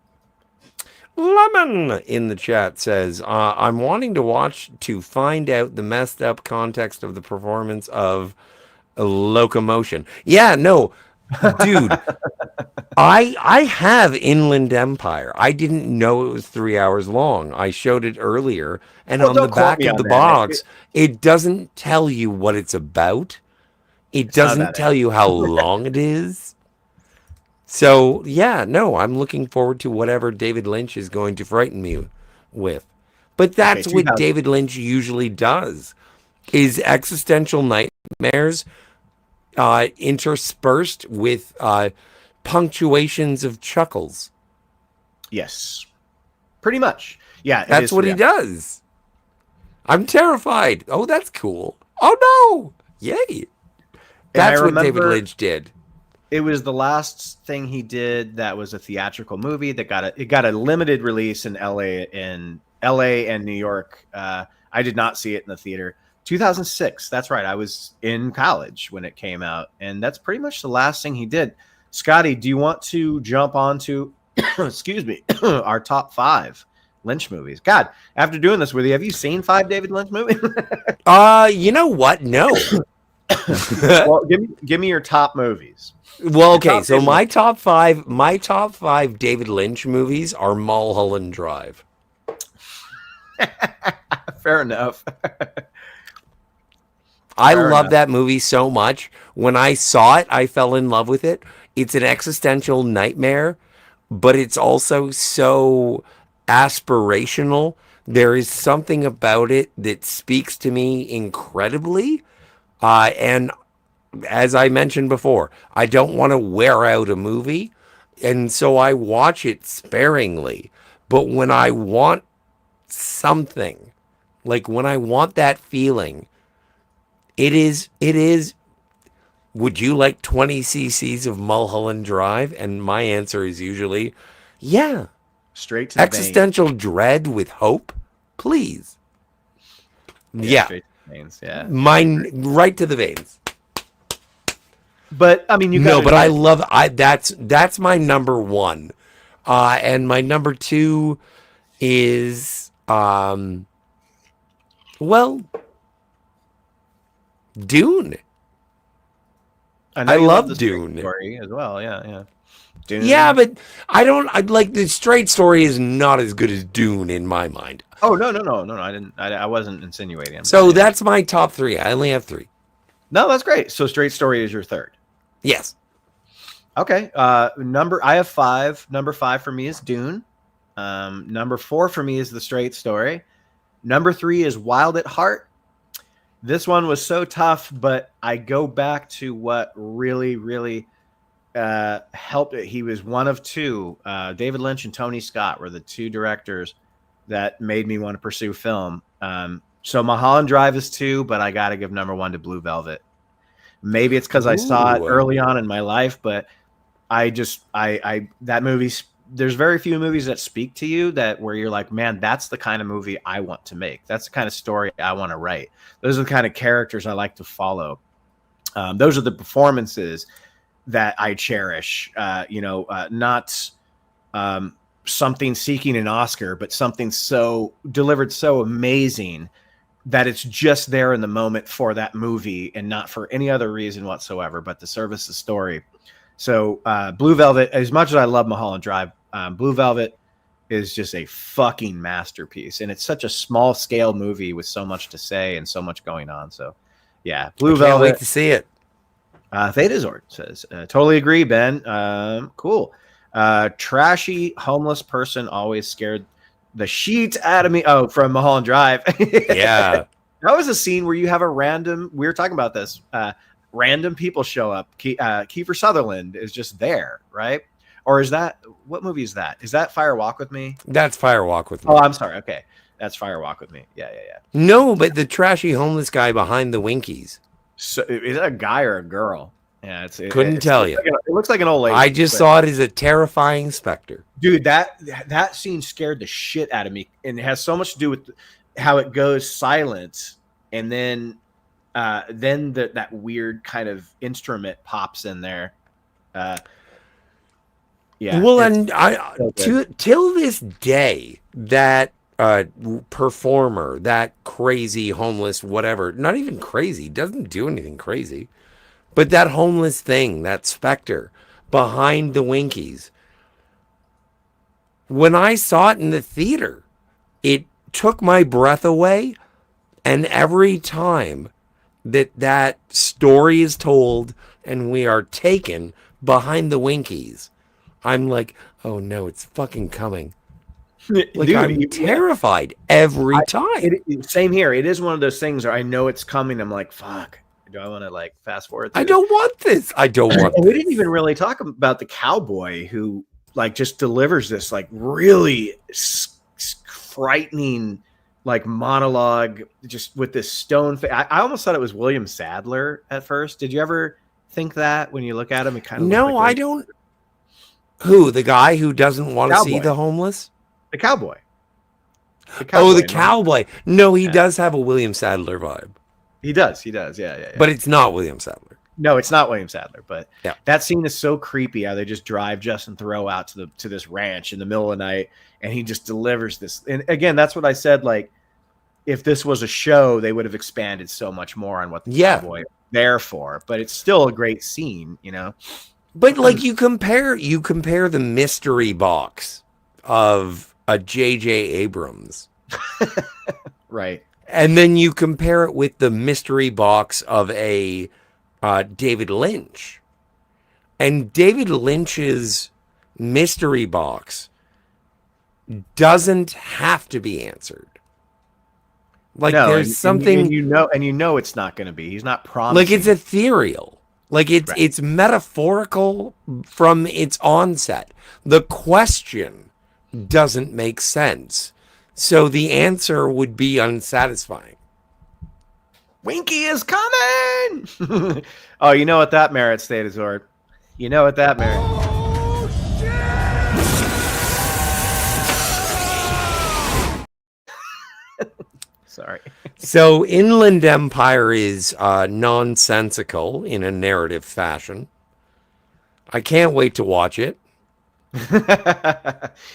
Lemon in the chat says, I'm wanting to watch to find out the messed up context of the performance of Locomotion. Yeah, no, dude, I have Inland Empire. I didn't know it was 3 hours long. I showed it earlier, and on the back of the box, it doesn't tell you what it's about. It doesn't tell you how long it is. So, yeah, no, I'm looking forward to whatever David Lynch is going to frighten me with. But that's what David Lynch usually does, is existential nightmares interspersed with punctuations of chuckles. Yes, pretty much. Yeah, that's what he does. I'm terrified. Oh, that's cool. Oh, no. Yay. That's what David Lynch did. It was the last thing he did that was a theatrical movie that got a limited release in LA and New York. I did not see it in the theater. 2006. That's right. I was in college when it came out, and that's pretty much the last thing he did. Scotty, do you want to jump on to, excuse me, our top 5 Lynch movies? God, after doing this with you, have you seen 5 David Lynch movies? You know what? No. Well, give me your top movies. Well, okay, so my top five David Lynch movies are Mulholland Drive. Fair enough. I love that movie so much. When I saw it, I fell in love with it. It's an existential nightmare, but it's also so aspirational. There is something about it that speaks to me incredibly. And as I mentioned before, I don't want to wear out a movie, and so I watch it sparingly. But when I want something, like when I want that feeling, it is, would you like 20 cc's of Mulholland Drive? And my answer is usually, yeah. Straight to the existential dread with hope, please. Yeah. Straight to the veins, yeah. Mine, right to the veins. But I mean, but I love that's my number 1, and my number 2 is Dune. I love Dune story as well. Yeah. Dune. Yeah, but I like the straight story is not as good as Dune in my mind. Oh no! I didn't. I wasn't insinuating. So that's my top 3. I only have 3. No, that's great. So straight story is your third. Yes. Okay. I have 5. Number 5 for me is Dune. Number 4 for me is The Straight Story. Number 3 is Wild at Heart. This one was so tough, but I go back to what really, really helped it. He was one of 2. David Lynch and Tony Scott were the 2 directors that made me want to pursue film. So Mulholland Drive is 2, but I got to give number 1 to Blue Velvet. Maybe it's because I saw it early on in my life, but that movie, there's very few movies that speak to you where you're like, man, that's the kind of movie I want to make. That's the kind of story I want to write. Those are the kind of characters I like to follow. Those are the performances that I cherish. Not something seeking an Oscar, but something so delivered so amazing that it's just there in the moment for that movie and not for any other reason whatsoever, but to service the story. So Blue Velvet, as much as I love Mulholland Drive, Blue Velvet is just a fucking masterpiece. And it's such a small scale movie with so much to say and so much going on. So yeah, Blue Velvet. Can't wait to see it. Theta says, totally agree, Ben. Cool. Trashy homeless person always scared the sheets out of me. Oh, from Mulholland Drive. Yeah. That was a scene where you have a random, we were talking about this, random people show up. Kiefer Sutherland is just there, right? Or is that, what movie is that? Is that Fire Walk with Me? That's Fire Walk with Me. Oh, I'm sorry. Okay. That's Fire Walk with Me. Yeah. No, but the trashy homeless guy behind the Winkies. So is it a guy or a girl? Yeah, couldn't tell you. It looks like an old lady. I just saw it as a terrifying specter. Dude, that scene scared the shit out of me, and it has so much to do with how it goes silent, and then that weird kind of instrument pops in there. Yeah. Well, and till this day, that performer, that crazy homeless, whatever, not even crazy, doesn't do anything crazy. But that homeless thing, that specter behind the Winkies, when I saw it in the theater, it took my breath away. And every time that story is told and we are taken behind the Winkies, I'm like, oh no, it's fucking coming. Like, dude, I'm terrified every time. Same here. It is one of those things where I know it's coming. I'm like, fuck. Do I want to like fast forward? I don't want this. I don't want this. We didn't even really talk about the cowboy who like just delivers this like really frightening like monologue just with this stone face. I almost thought it was William Sadler at first. Did you ever think that when you look at him? It kind of I don't. Who, the guy who doesn't want to see the homeless? The cowboy. The cowboy. No, he does have a William Sadler vibe. He does. Yeah. But it's not William Sadler. No, it's not William Sadler, but Yeah. that scene is so creepy how they just drive Justin Thoreau out to this ranch in the middle of the night, and he just delivers this. And again, that's what I said. Like, if this was a show, they would have expanded so much more on what the cowboy is there for. But it's still a great scene, you know. But like you compare the mystery box of a J.J. Abrams, right, and then you compare it with the mystery box of a David Lynch, and David Lynch's mystery box doesn't have to be answered. Like no, there's something and you know it's not going to be. He's not promising. like it's ethereal. Like it's metaphorical from its onset. The question doesn't make sense. So the answer would be unsatisfying. Winky is coming. Oh, you know what that merits, Theta Zord. You know what that merits. Sorry. So Inland Empire is nonsensical in a narrative fashion. I can't wait to watch it.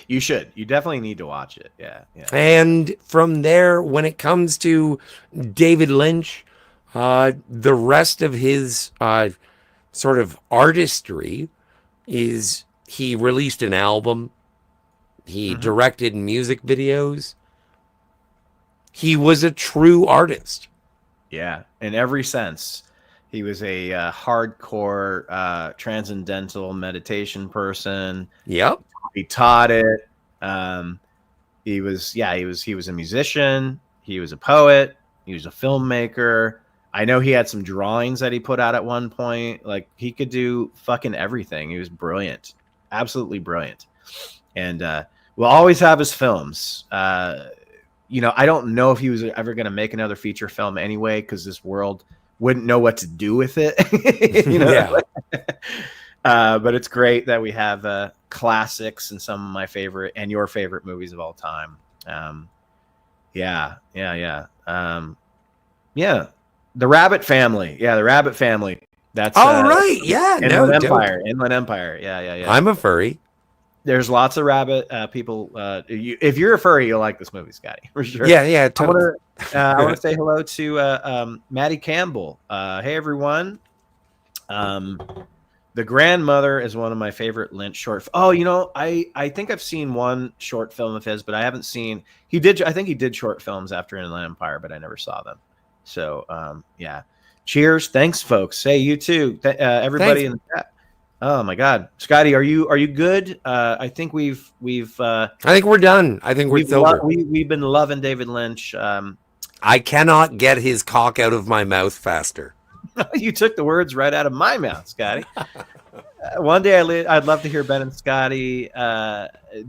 You should. You definitely need to watch it. Yeah. And from there, when it comes to David Lynch, the rest of his sort of artistry is he released an album. He directed music videos. He was a true artist. Yeah, in every sense. He was a hardcore transcendental meditation person. Yep. He taught it. He was a musician. He was a poet. He was a filmmaker. I know he had some drawings that he put out at one point. Like, he could do fucking everything. He was brilliant. Absolutely brilliant. And we'll always have his films. You know, I don't know if he was ever going to make another feature film anyway, because this world wouldn't know what to do with it. You know? Yeah. But it's great that we have classics and some of my favorite and your favorite movies of all time. Yeah. The Rabbit Family. Yeah, the Rabbit Family. That's right. Yeah. Inland Empire. Inland Empire. Yeah. I'm a furry. There's lots of rabbit people. If you're a furry, you'll like this movie, Scotty, for sure. Yeah. Totally. I want to say hello to Maddie Campbell. Hey, everyone. The Grandmother is one of my favorite Lynch short. Oh, you know, I think I've seen one short film of his, but I haven't seen. I think he did short films after Inland Empire, but I never saw them. So, yeah. Cheers. Thanks, folks. Hey, you too. Everybody Thanks. in the chat. Oh my God, Scotty, are you good? I think we've. I think we're done. I think we're over. We've been loving David Lynch. I cannot get his cock out of my mouth faster. You took the words right out of my mouth, Scotty. One day I'd love to hear Ben and Scotty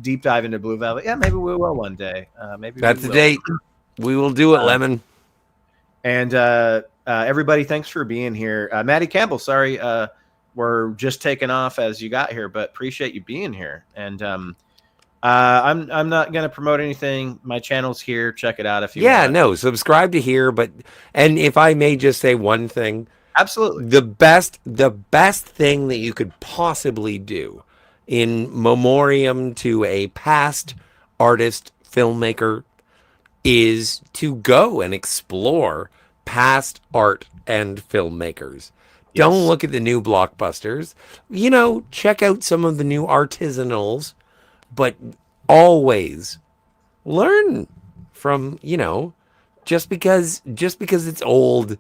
deep dive into Blue Velvet. Yeah, maybe we will one day. Maybe that's the date. We will do it, Lemon. And everybody, thanks for being here. Maddie Campbell, sorry. We're just taking off as you got here, but appreciate you being here. And I'm not going to promote anything. My channel's here. Check it out if you want. Yeah, no, subscribe to here. And if I may just say one thing. Absolutely. The best thing that you could possibly do in memoriam to a past artist, filmmaker, is to go and explore past art and filmmakers. Yes. Don't look at the new blockbusters. You know, check out some of the new artisanals, but always learn from, you know, just because it's old,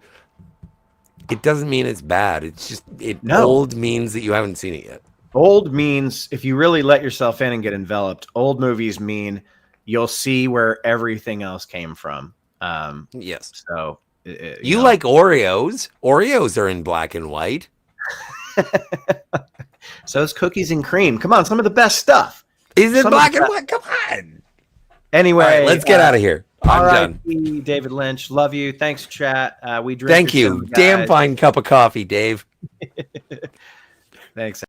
it doesn't mean it's bad. It's just old means that you haven't seen it yet. Old means if you really let yourself in and get enveloped, old movies mean you'll see where everything else came from. Yes. So you like Oreos. Oreos are in black and white. So is cookies and cream. Come on, some of the best stuff. Is it black and white? Come on. Anyway, right, let's get out of here. I'm done. David Lynch, love you. Thanks, chat. We drink. Thank you. Damn fine cup of coffee, Dave. Thanks.